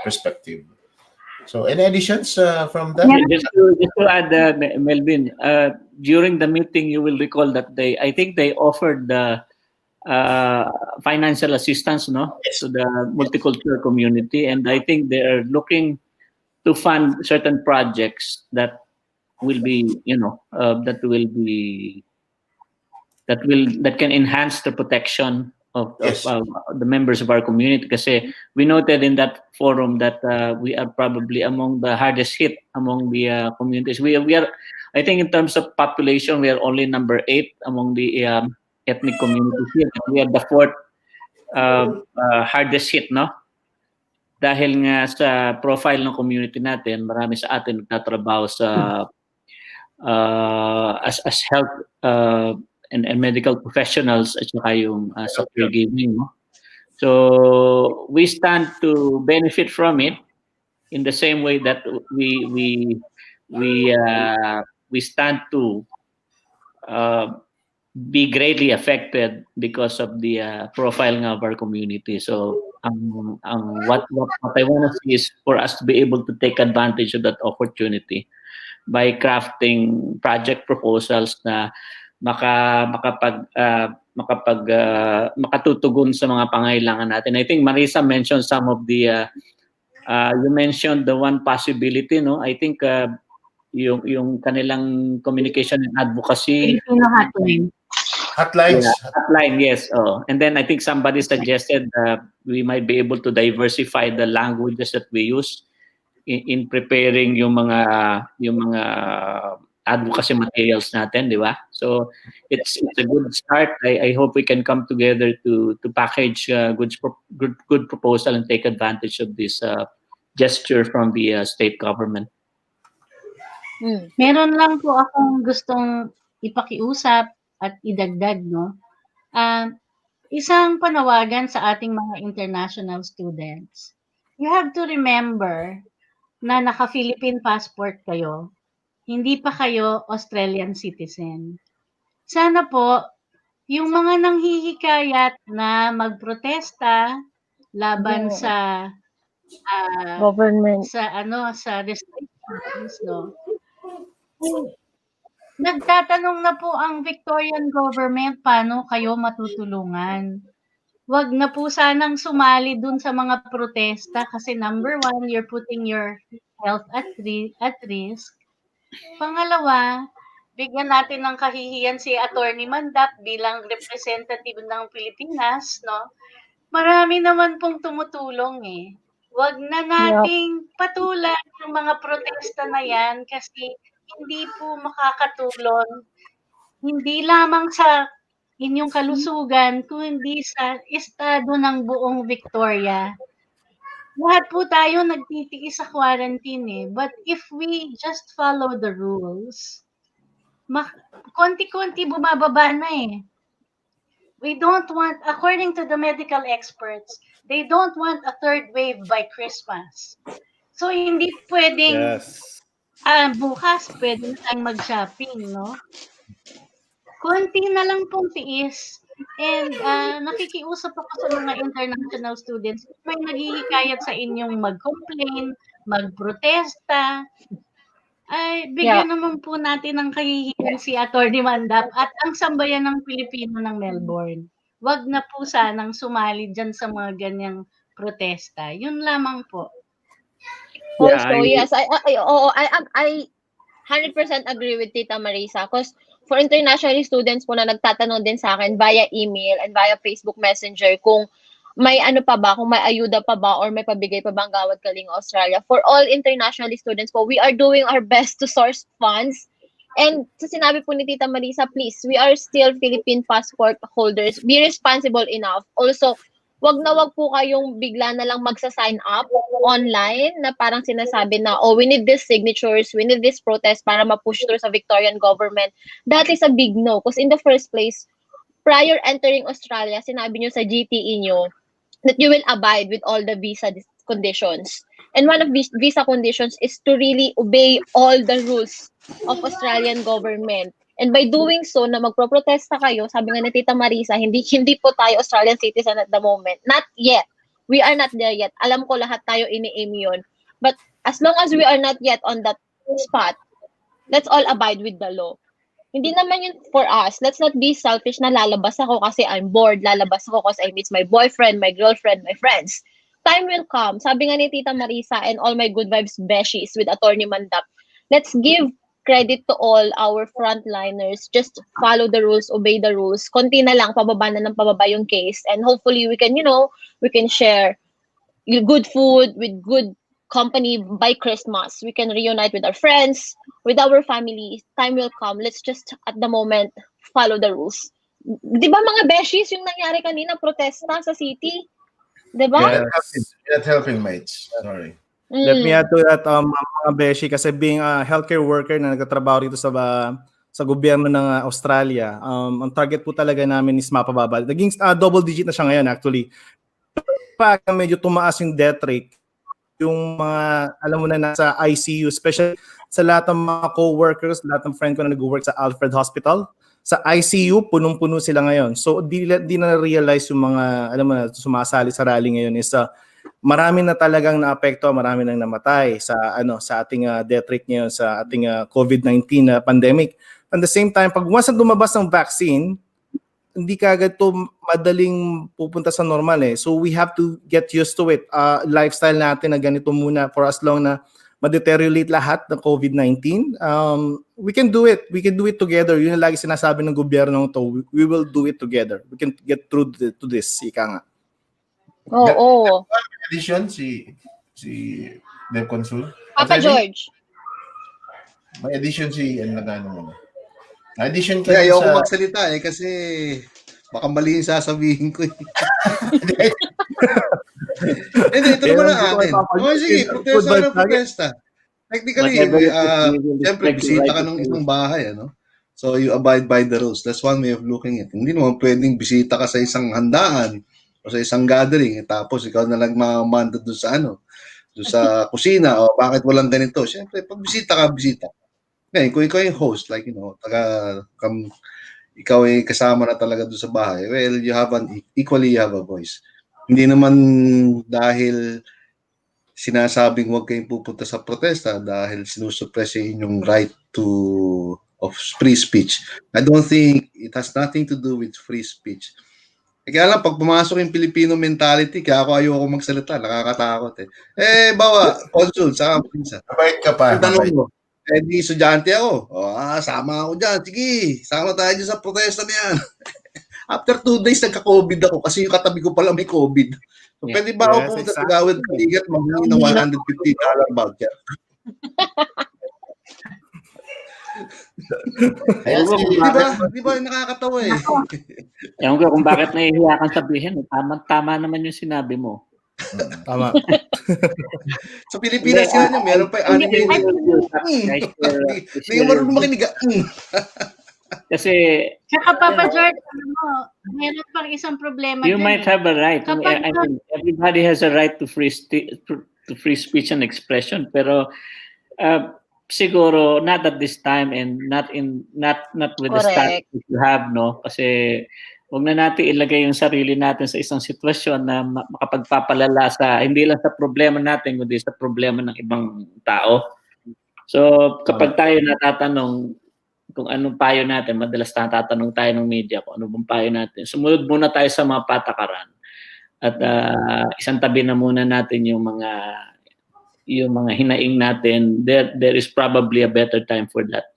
perspective. So any additions from that? Just to add, Melvin, during the meeting, you will recall that I think they offered the financial assistance to the multicultural community, and I think they are looking to fund certain projects that will be that can enhance the protection of the members of our community. Kasi we noted in that forum that we are probably among the hardest hit among the communities. We are, I think, in terms of population, we are only number 8 among the ethnic communities here. We are the 4th hardest hit, dahil nga sa profile ng community natin, marami sa atin nagtatrabaho sa as health and medical professionals, at saka yung sa caregiving. So we stand to benefit from it in the same way that we stand to be greatly affected because of the profiling of our community. So what I want to see is for us to be able to take advantage of that opportunity by crafting project proposals na makatutugon sa mga pangailangan natin. I think Marisa mentioned some of the you mentioned the one possibility, no? I think yung kanilang communication and advocacy Filipino hotline. Hotlines. hotline, yes. Oh, and then I think somebody suggested we might be able to diversify the languages that we use in preparing yung mga advocacy materials natin, di ba? So it's a good start. I hope we can come together to package good proposal and take advantage of this gesture from the state government. Meron lang po akong gustong ipakiusap at idagdag, no? Isang panawagan sa ating mga international students. You have to remember na naka-Philippine passport kayo. Hindi pa kayo Australian citizen. Sana po, yung mga nanghihikayat na magprotesta laban sa Government. sa restrictions, no? Nagtatanong na po ang Victorian government paano kayo matutulungan. Wag na po sanang sumali dun sa mga protesta kasi number one, you're putting your health at risk. Pangalawa, bigyan natin ng kahihiyan si Attorney Mandap bilang representative ng Pilipinas, no? Marami naman pong tumutulong eh. Wag na nating patulan yung mga protesta na yan kasi hindi po makakatulong hindi lamang sa inyong kalusugan kundi sa estado ng buong Victoria. Lahat po tayo nagtitiis sa quarantine eh. But if we just follow the rules, konti-konti bumababa na eh. We don't want, according to the medical experts, they don't want a third wave by Christmas. So hindi pwedeng bukas pwede na tayong mag-shopping, no? Konti na lang pong tiis. And nakikiusap ako sa mga international students. May naghihikayat sa inyong mag-complain, magprotesta. Ay, bigyan naman po natin ng kahihiyan si Attorney Mandap at ang sambayan ng Pilipino ng Melbourne. Wag na po sanang sumali dyan sa mga ganyang protesta. Yun lamang po. Also, yes, I 100% agree with Tita Marisa because for international students po na nagtatanong din sa akin via email and via Facebook Messenger kung may ano pa ba, kung may ayuda pa ba or may pabigay pa ba ang Gawad Kalinga Australia. For all international students po, we are doing our best to source funds. And sa sinabi po ni Tita Marisa, please, we are still Philippine passport holders. Be responsible enough. Also, wag po kayong bigla na lang magsa-sign up online na parang sinasabi na, oh, we need these signatures, we need this protest para ma-push through sa Victorian government. That is a big no. Because in the first place, prior entering Australia, sinabi nyo sa GTE nyo that you will abide with all the visa conditions. And one of these visa conditions is to really obey all the rules of Australian government. And by doing so, na magpro-protesta kayo, sabi nga ni Tita Marisa, hindi po tayo Australian citizen at the moment. Not yet. We are not there yet. Alam ko lahat tayo ini-aim yun. But as long as we are not yet on that spot, let's all abide with the law. Hindi naman yun for us. Let's not be selfish na lalabas ako kasi I'm bored. Lalabas ako kasi I miss my boyfriend, my girlfriend, my friends. Time will come. Sabi nga ni Tita Marisa and all my Good Vibes Beshies with Attorney Mandap, let's give credit to all our frontliners. Just follow the rules, obey the rules. Konti na lang, pababa na ng pababa yung case. And hopefully we can, we can share good food with good company by Christmas. We can reunite with our friends, with our family. Time will come. Let's just, at the moment, follow the rules. Di ba mga beshies, yung nangyari kanina, protesta sa city? Di ba? Yes, not helping mates. Sorry. Let me add to that, mga beshi, kasi being a healthcare worker na nagtatrabaho rito sa gobyerno ng Australia, ang target po talaga namin is mapababa. Naging double digit na siya ngayon actually. pa medyo tumaas yung death rate, yung mga, alam mo na, nasa ICU, especially sa lahat ng mga co-workers, lahat ng friend ko na nag-work sa Alfred Hospital, sa ICU, punong-puno sila ngayon. So, di na realize yung mga, alam mo na, sumasali sa rally ngayon is marami na talagang naapekto, marami nang namatay sa ating death rate ngayon sa ating COVID-19 pandemic. At the same time, pag once na lumabas ng vaccine, hindi kagad to madaling pupunta sa normal eh. So we have to get used to it. Lifestyle natin na ganito muna for as long na ma-deteriorate lahat ng COVID-19. We can do it. We can do it together. Yun yung lagi sinasabi ng gobyerno to. We will do it together. We can get through to this. Ika nga. Oo. Addition si Dev Consul. Papa George. May addition si ano mo. Addition ka Kaya ayoko sa magsalita kasi baka mali yung sasabihin ko. Hindi, ito naman ang akin. Sige, protesta. Technically, siyempre, bisita ka ng isang bahay, ano? So, you abide by the rules. That's one way of looking at it. Hindi naman pwedeng bisita ka sa isang handaan o sa isang gathering, tapos ikaw na lang mamanda doon sa doon sa kusina, o bakit walang ganito. Siyempre, pag bisita ka, bisita. Ngayon, kung ikaw yung host, like, ikaw ay kasama na talaga doon sa bahay, well, you have you have a voice. Hindi naman dahil sinasabing huwag kayong pupunta sa protesta dahil sinusuppress yung inyong right of free speech. I don't think it has nothing to do with free speech. Kaya lang, pag pumasok yung Filipino mentality, kaya ako ayoko magsalita, nakakatakot eh. Bawa, Consul, saka Marisa. mabait ka pa. Tanong mo, di estudyante ako. Sama ako dyan. Sige, sama tayo dyan sa protesta na yan. After 2 days, nagka-COVID ako kasi yung katabi ko pala may COVID. So, pwede ba ako pumunta sa Gawad Kalinga at maghingi ng $150 voucher? Di ba nakakatawa eh. Ewan ko kung bakit nahihiya kang sabihin. Tama naman yung sinabi mo. Tama. Sa Pilipinas yan, meron pa yung anime. Hindi yung marunong makinig. Kasi Saka Papa George, meron pang isang problema you dyan might have a right. I mean, everybody has a right to free speech and expression, pero siguro not at this time and not with the status that you have, no? Kasi huwag na natin ilagay yung sarili natin sa isang sitwasyon na makapagpapalala sa hindi lang sa problema natin kundi sa problema ng ibang tao. So kapag tayo natatanong kung anong payo natin, madalas natatanong tayo ng media kung ano bang payo natin. Sumunod muna tayo sa mga patakaran at isang tabi na muna natin yung mga hinaing natin. There is probably a better time for that.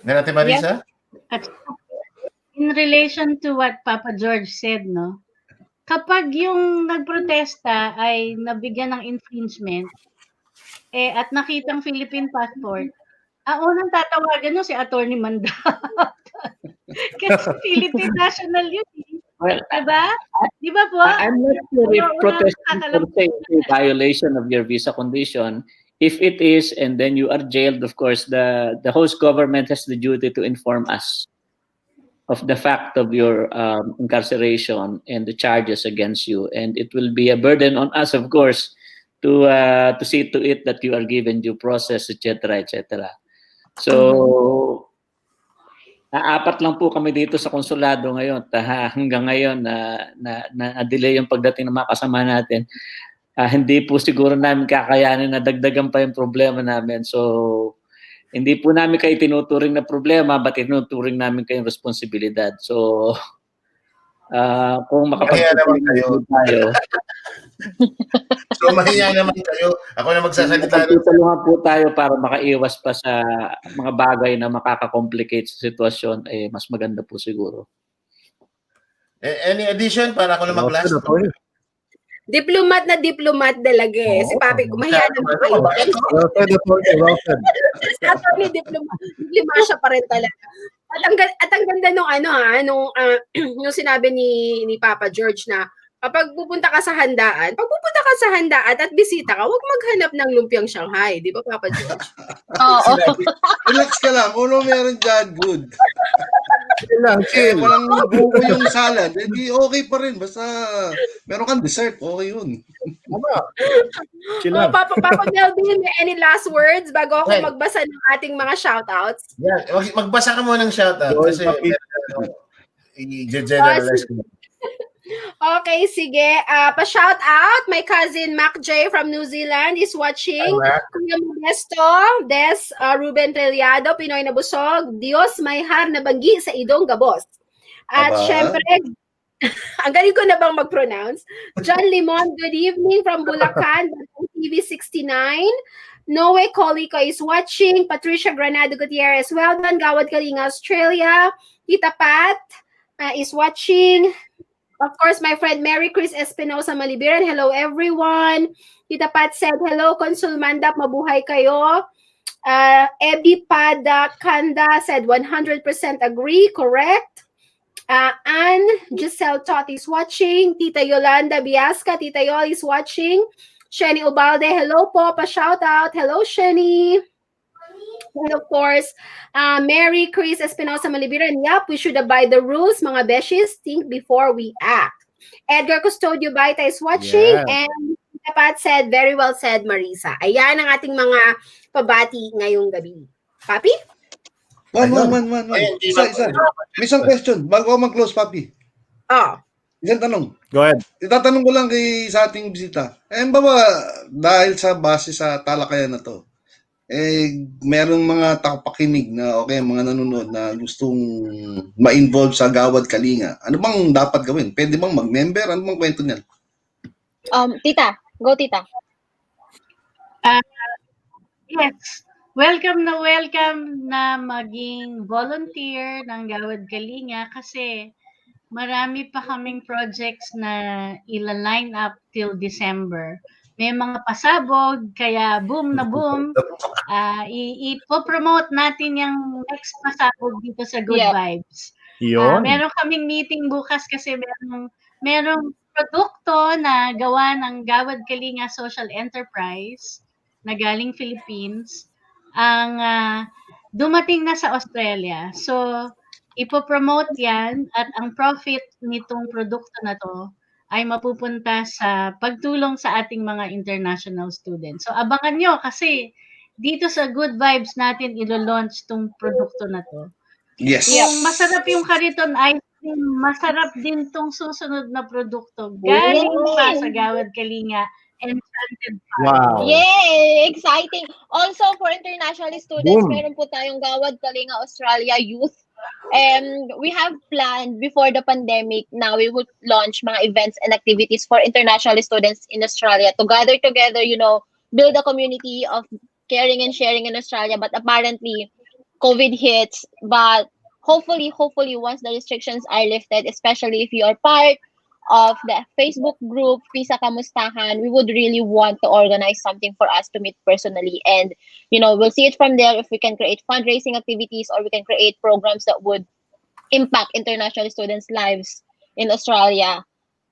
Natin Marisa? At in relation to what Papa George said, no? Kapag yung nagprotesta ay nabigyan ng infringement, at nakitang Philippine passport, unang tatawagan nyo si Attorney Mandap. Kasi Philippine national yun. Well, diba? Diba po? I'm not sure if protesting is a violation of your visa condition. If it is, and then you are jailed, of course, the host government has the duty to inform us of the fact of your incarceration and the charges against you, and it will be a burden on us, of course, to see to it that you are given due process, etc., etc. So, apat lang po kami dito sa konsulado ngayon. Hanggang ngayon na delay yung pagdating ng mga kasama natin. Hindi po siguro namin kakayanin na dagdagan pa yung problema namin. So, hindi po namin kayo tinuturing na problema, but tinuturing namin kayong responsibilidad. So, kung makapagtuturing tayo. So, mahiya naman kayo. Ako na magsasalita. Tutulungan po tayo para makaiwas pa sa mga bagay na makaka-complicate sa sitwasyon. Mas maganda po siguro. Any addition para ako na mag-last? Diplomat talaga eh. Si Papi, mahiya naman kayo. Attorney, diplomasya pa rin talaga. At ang ganda nung yung sinabi ni Papa George na kapag pupunta ka sa handaan, at bisita ka, huwag maghanap ng lumpiang Shanghai. Di ba, Papa George? Oo. Relax ka lang. Uno meron dyan, good. Chill lang, chill. Walang buko yung salad, edi okay pa rin. Basta meron kang dessert, okay yun. Tama. Chill Oh, lang. Papa Melvin, may any last words bago ako Well, magbasa ng ating mga shoutouts? Yan, magbasa ka muna ng shoutout Go, kasi papi. i-generalize ko. Okay, sige. Pa-shout out, my cousin Mac J from New Zealand is watching. Hi, Mac. Kuya Modesto, Des Ruben Trellado, Pinoy na busog. Diyos may har na banggi sa idong gabos. At Aba. syempre, ang galing ko na bang mag-pronounce? John Limon, good evening from Bulacan, TV 69. Noe Colico is watching. Patricia Granado Gutierrez, well done. Gawad Kalinga, Australia. Tita Pat is watching. Of course, my friend Mary Chris Espinosa Malibiran. Hello, everyone. Tita Pat said, hello, Consul Mandap, mabuhay kayo. Ebi Pada Kanda said, 100% agree, correct. Anne Giselle Tot is watching. Tita Yolanda Biasca, Tita Yol is watching. Sheni Ubalde, hello po, pa-shout out. Hello, Sheni. And of course, Mary Chris Espinosa Malibiran, yep, we should abide the rules. Mga beshies, think before we act. Edgar Custodio Baita is watching. Yeah. And Pat said, very well said, Marisa. Ayan ang ating mga pabati ngayong gabi. Papi? One. Ayun, Isa. May isang question, bago ako mag-close, Papi. Oh. Isang tanong. Go ahead. Itatanong ko lang sa ating bisita. Ba dahil sa base sa talakayan na to, merong mga takapakinig na mga nanonood na gustong ma-involve sa Gawad Kalinga. Ano bang dapat gawin? Pwede bang mag-member? Ano bang kwento niyan? Tita, go tita. Yes. Welcome na maging volunteer ng Gawad Kalinga kasi marami pa kaming projects na ila-line up till December. May mga pasabog, kaya boom na boom. Ipo-promote natin yung next pasabog dito sa Good Yep. Vibes. Yun. Meron kaming meeting bukas kasi merong produkto na gawa ng Gawad Kalinga Social Enterprise na galing Philippines ang dumating na sa Australia. So, ipo-promote yan at ang profit nitong produkto na to ay mapupunta sa pagtulong sa ating mga international students. So, abangan nyo kasi dito sa Good Vibes natin ilo-launch tong produkto na to. Yes. Kung masarap yung Kariton ice cream, masarap din tong susunod na produkto. Galing pa sa Gawad Kalinga Enchanted Farm. Wow. Yay! Exciting! Also, for international students, Boom. meron po tayong Gawad Kalinga Australia Youth. We have planned before the pandemic, now we would launch mga events and activities for international students in Australia to gather together, build a community of caring and sharing in Australia. But apparently, COVID hits. But hopefully, once the restrictions are lifted, especially if you are part of the Facebook group, Pisa Kamustahan, we would really want to organize something for us to meet personally. And, we'll see it from there if we can create fundraising activities or we can create programs that would impact international students' lives in Australia,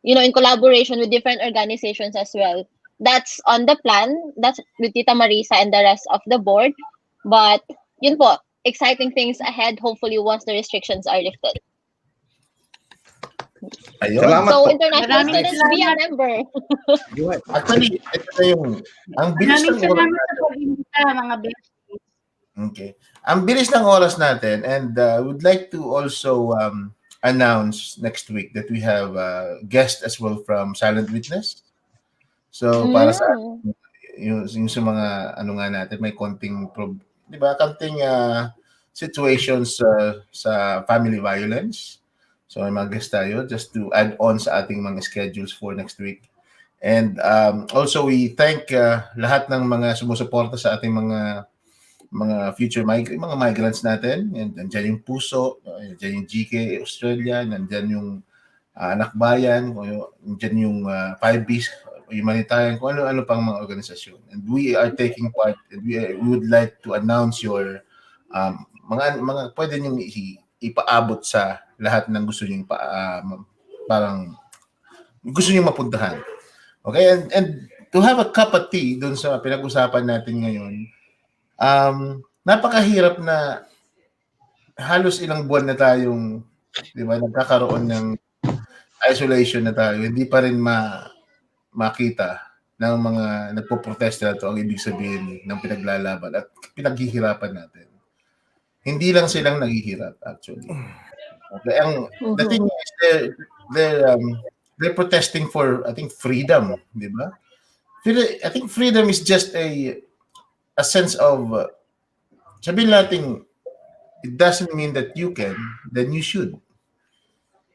in collaboration with different organizations as well. That's on the plan. That's with Tita Marisa and the rest of the board. But, yun po, exciting things ahead, hopefully, once the restrictions are lifted. Ayun. Salamat So, po. international Maraming students, be a member. Actually, ito na yung, ang bilis Maraming ng oras salamat sa natin. pag-imbita, mga besties. Okay. Ang bilis ng oras natin and would like to also announce next week that we have a guest as well from Silent Witness. So, para sa yung sa mga nga natin, may konting, konting situations sa family violence. So, may mga guest tayo just to add on sa ating mga schedules for next week. And also, we thank lahat ng mga sumusuporta sa ating mga future mga migrants natin. And nandiyan yung Puso, nandiyan yung GK Australia, nandiyan yung Anak Bayan, nandiyan yung 5Bs, humanitarian, kung ano-ano pang mga organisasyon. And we are taking part, and we would like to announce your mga pwede nyo ipaabot sa lahat ng gusto nyo parang gusto nyo mapuntahan. Okay? And to have a cup of tea dun sa pinag-usapan natin ngayon, napakahirap na halos ilang buwan na tayong, di ba, nagkakaroon ng isolation na tayo, hindi pa rin makita ng mga nagpo-protesta to ang ibig sabihin ng pinaglalaban at pinaghihirapan natin. Hindi lang silang naghihirap actually. Okay, the thing is they're protesting for, I think, freedom, di ba? I think freedom is just a sense of sabihin natin, it doesn't mean that you can, then you should.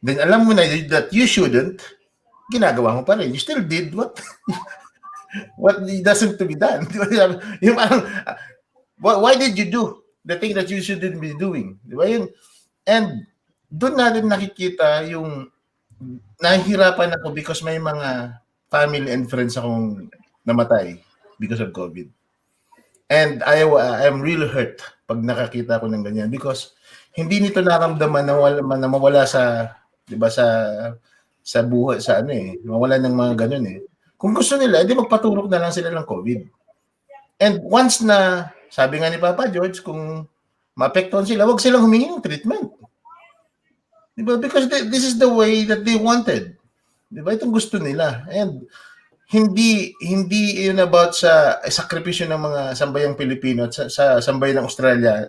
Then alam mo na that you shouldn't, ginagawa mo pa rin. You still did what doesn't to be done. Yung parang, why did you do the thing that you shouldn't be doing? Di ba yun? And doon natin nakikita yung nahihirapan ako because may mga family and friends akong namatay because of COVID. And I'm really hurt pag nakakita ko ng ganyan because hindi nito naramdaman na mawala sa, 'di ba, sa buhay, sa mawala ng mga ganun eh. Kung gusto nila, edi magpaturok na lang sila ng COVID. And once na, sabi nga ni Papa George, kung maapektuhan sila, wag silang humingi ng treatment. 'Di ba? Because this is the way that they wanted. 'Di ba? Itong gusto nila. And hindi yun about sa sakripisyo ng mga sambayang Pilipino at sa sambayan ng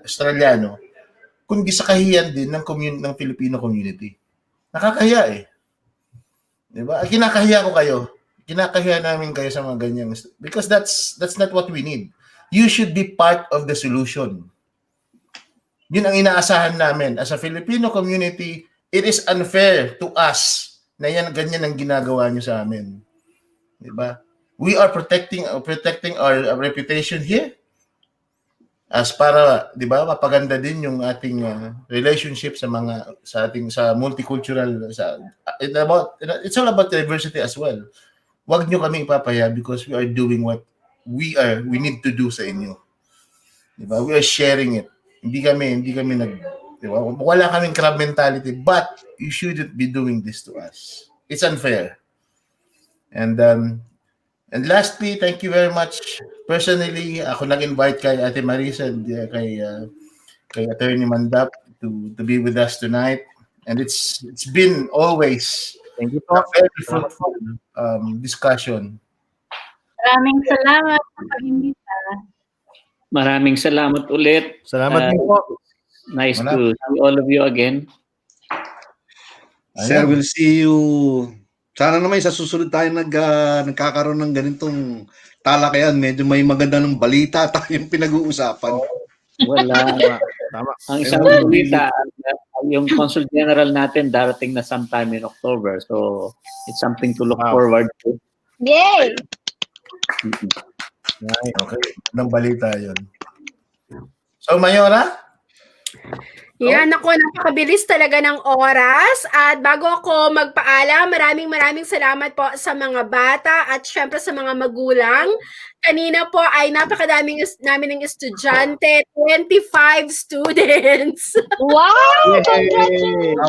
Australiano, kundi sa kahiyan din ng ng Filipino community. Nakakahiya eh. 'Di ba? Kinakahiya ko kayo. Kinakahiya namin kayo sa mga ganyang, because that's not what we need. You should be part of the solution. Yun ang inaasahan namin as a Filipino community. It is unfair to us na ganyan ang ginagawa niyo sa amin. Diba? We are protecting our reputation here as para, 'di ba, mapaganda din yung ating relationship sa multicultural it's all about diversity as well. Wag niyo kami ipapaya because we are doing what we need to do sa inyo. 'Di ba? We are sharing it. Hindi kami di ba? Wala kaming crab mentality, but you shouldn't be doing this to us. It's unfair. And lastly, thank you very much. Personally, ako nag-invite kay Ate Marisa and kay Attorney Mandap to be with us tonight. And it's been always Thank you a po. very fruitful discussion. Maraming salamat sa pag-imbita. Maraming salamat ulit. Salamat din po. Nice to see all of you again. Sir, we'll see you. Sana naman sa susunod tayo nagkakaroon ng ganitong talakayan. Medyo may maganda ng balita tayong pinag-uusapan. Wala. Tama. Ang isang balita, yung Consul General natin darating na sometime in October. So, it's something to look forward to. Yay! Okay, ng balita yun. So, Mayora? Yan, ako, napakabilis talaga ng oras. At bago ako magpaalam, maraming salamat po sa mga bata at syempre sa mga magulang. Kanina po ay napakadaming namin ng estudyante, 25 students. Wow! Congratulations!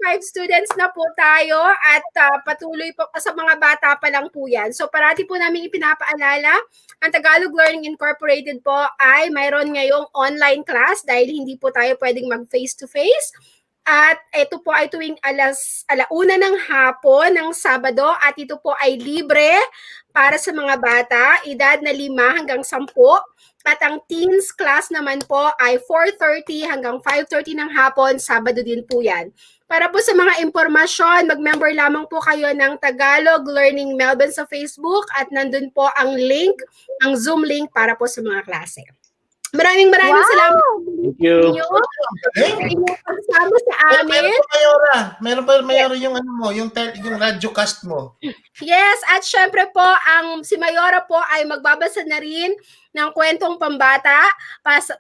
25 students na po tayo at patuloy po sa mga bata pa lang po yan. So parati po namin ipinapaalala, ang Tagalog Learning Incorporated po ay mayroon ngayong online class dahil hindi po tayo pwedeng mag face-to-face. At ito po ay tuwing alauna ng hapon ng Sabado at ito po ay libre para sa mga bata, edad na 5 hanggang 10. At ang teens class naman po ay 4:30 hanggang 5:30 ng hapon, Sabado din po yan. Para po sa mga impormasyon, mag-member lamang po kayo ng Tagalog Learning Melbourne sa Facebook at nandun po ang link, ang Zoom link para po sa mga klase. Maraming salamat. Thank you. Inyong pagsama sa amin. Meron pa Mayora yung yung radiocast mo. Yes, at syempre po, si Mayora po ay magbabasa na rin ng kwentong pambata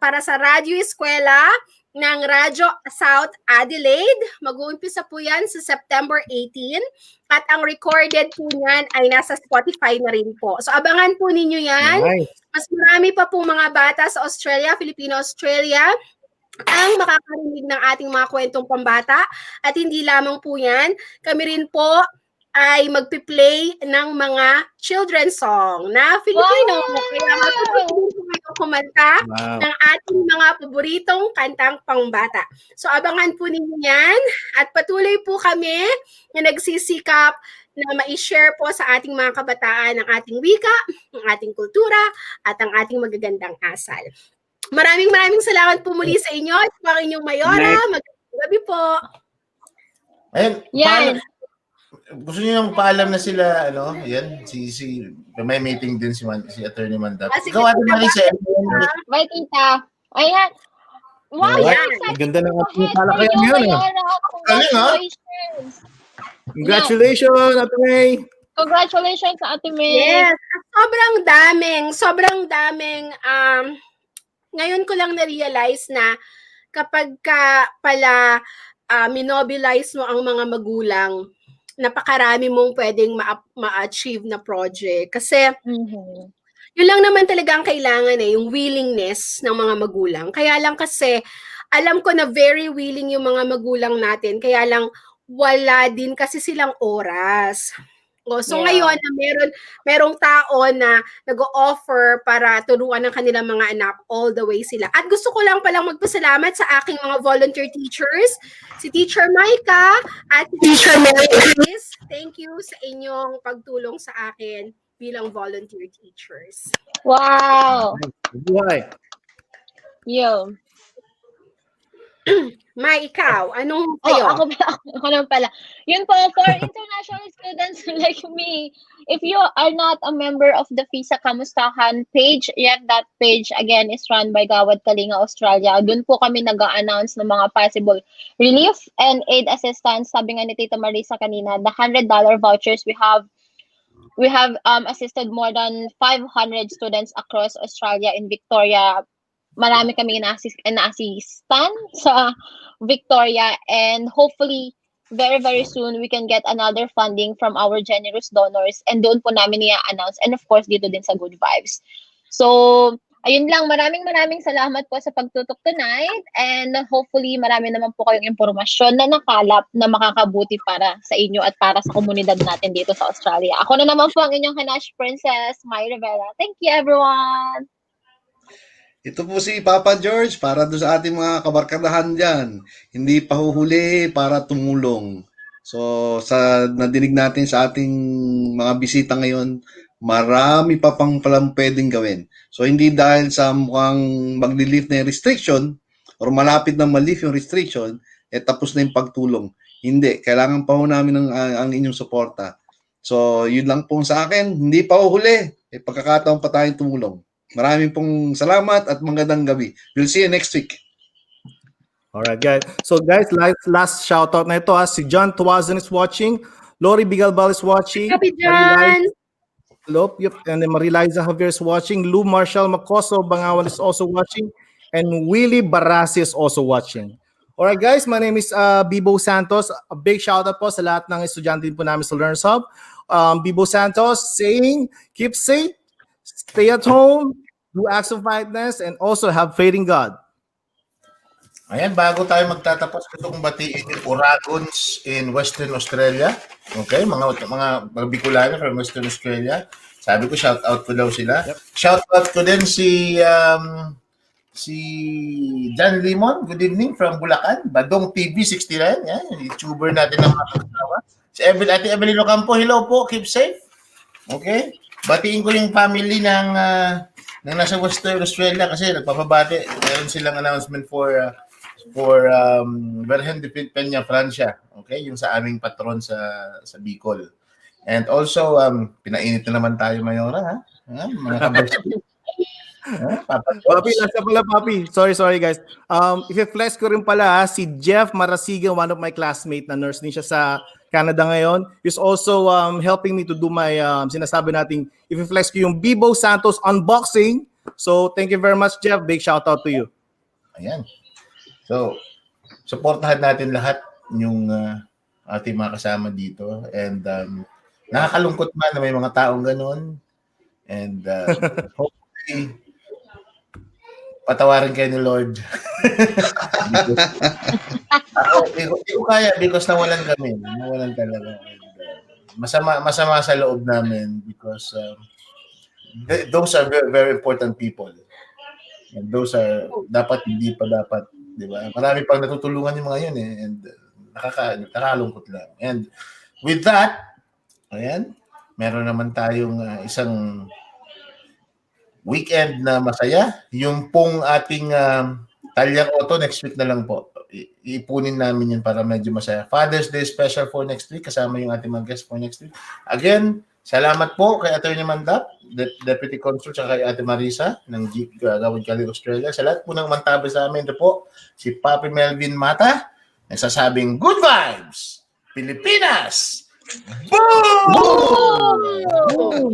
para sa Radyo Eskwela ng Radyo South Adelaide. Mag-uumpisa po yan sa September 18 at ang recorded po niyan ay nasa Spotify na rin po. So abangan po ninyo yan. Nice. Mas marami pa pong mga bata sa Australia, Filipino-Australia, ang makakarinig ng ating mga kwentong pambata. At hindi lamang po yan, kami rin po ay magpi-play ng mga children's song na Filipino. Kaya matutunan po kayo kumanta ng ating mga paboritong kantang pangbata. So abangan po ninyo yan at patuloy po kami na nagsisikap na ma-share po sa ating mga kabataan ang ating wika, ang ating kultura, at ang ating magagandang asal. Maraming salamat po muli sa inyo at ang inyong Mayora. Magandang gabi po. Ayun, Yan. gusto niyo nang paalam na sila, yan, may meeting din si Attorney Mandap. Ikaw, Ate Marisa. Bye, tita. Ayan. Wow, Ayan. yes, Ganda ng ating talakayan ngayon. Congratulations. Congratulations, Ate May. Congratulations sa Ate May. Yes, sobrang daming ngayon ko lang na-realize na kapag ka pala minobilize mo ang mga magulang, napakarami mong pwedeng ma-achieve na project. Kasi yun lang naman talaga ang kailangan yung willingness ng mga magulang. Kaya lang kasi, alam ko na very willing yung mga magulang natin, kaya lang wala din kasi silang oras. So ngayon na merong tao na nag-o-offer para turuan ng kanilang mga anak all the way sila. At gusto ko lang palang magpasalamat sa aking mga volunteer teachers, si Teacher Maika at si Teacher Mary Chris. Thank you sa inyong pagtulong sa akin bilang volunteer teachers. Wow. Buhay. Yo. May, ikaw, anong Oh, sa'yo? ako naman pala. Yun po, for international students like me, if you are not a member of the Visa Kamustahan page, yet that page, again, is run by Gawad, Kalinga, Australia. Doon po kami nag-a-announce ng mga possible relief and aid assistance. Sabi nga ni Tita Marisa kanina, the $100 vouchers we have assisted more than 500 students across Australia in Victoria. Marami kami na-assistan sa Victoria, and hopefully very soon we can get another funding from our generous donors, and doon po namin i-announce, and of course dito din sa Good Vibes. So ayun lang, maraming salamat po sa pagtutok tonight, and hopefully marami naman po kayong impormasyon na nakalap na makakabuti para sa inyo at para sa komunidad natin dito sa Australia. Ako na naman po ang inyong Hanash Princess, May Rivera. Thank you, everyone! Ito po si Papa George para doon sa ating mga kabarkadahan dyan. Hindi pa huhuli para tumulong. So, sa nadinig natin sa ating mga bisita ngayon, marami pa pang palang pwedeng gawin. So, hindi dahil sa mukhang maglilift na yung restriction or malapit na malift yung restriction, tapos na yung pagtulong. Hindi. Kailangan pa ho namin ang inyong suporta. So, yun lang po sa akin. Hindi pa huhuli. Pagkakataon pa tayong tumulong. Maraming pong salamat at magandang gabi. We'll see you next week. Alright, guys. So, guys, last shoutout na ito. Si John Tuazan is watching. Lori Bigalbal is watching. Happy John! And then Mariliza Javier is watching. Lou Marshall Macoso Bangawan is also watching. And Willie Barasi is also watching. Alright, guys. My name is Bibo Santos. A big shoutout po sa lahat ng estudyante po namin sa Learners Hub. Bibo Santos saying, keep safe, stay at home, do acts of kindness, and also have faith in God. Ayan, bago tayo magtatapos, gusto kong batiin yung Oragons in Western Australia. Okay, mga Bicolano from Western Australia. Sabi ko, shout out ko daw sila. Yep. Shout out ko din si John Limon. Good evening from Bulacan. Badong TV 69. Yan, YouTuber natin ng mga kasawa. Si Ate Evelyn Ocampo, hello po, keep safe. Okay. Batiin ko yung family ng nasa Western Australia kasi nagpapabati. Meron silang announcement for Virgen de Peña, Francia. Okay, yung sa aming patron sa Bicol. And also pinainit na naman tayo Mayora, ha? Mga kabarsi. Papi, nasa pala Papi. Sorry guys. I-flex ko rin pala si Jeff Marasigan, one of my classmate na nurse din siya sa Canada ngayon, is also helping me to do my sinasabi nating i-flex ko yung Bibo Santos unboxing. So thank you very much, Jeff. Big shout out to you. Ayan. So supportahan natin lahat yung ating mga kasama dito, and nakakalungkot man na may mga taong ganoon, and hopefully patawarin kayo ni Lord. Hindi ko kaya because nawalan kami. Nawalan talaga. masama sa loob namin because those are very, very important people. And those are dapat hindi pa dapat, di ba? Marami pang natutulungan yung mga yun eh, and nakakalungkot lang. And with that, ayan, meron naman tayong isang weekend na masaya. Yung pong ating TALYER AUTO next week na lang po. Ipunin namin yun para medyo masaya. Father's Day special for next week. Kasama yung ating mga guests for next week. Again, salamat po kay Atty. Mandap, Deputy Consul, at kay Ate Marisa ng Gawad, Kalinga, Australia. Sa lahat po ng mantabi sa amin, ito po, si Papi Melvin Mata, nagsasabing Good Vibes Pilipinas! Boom! Boom! Boom!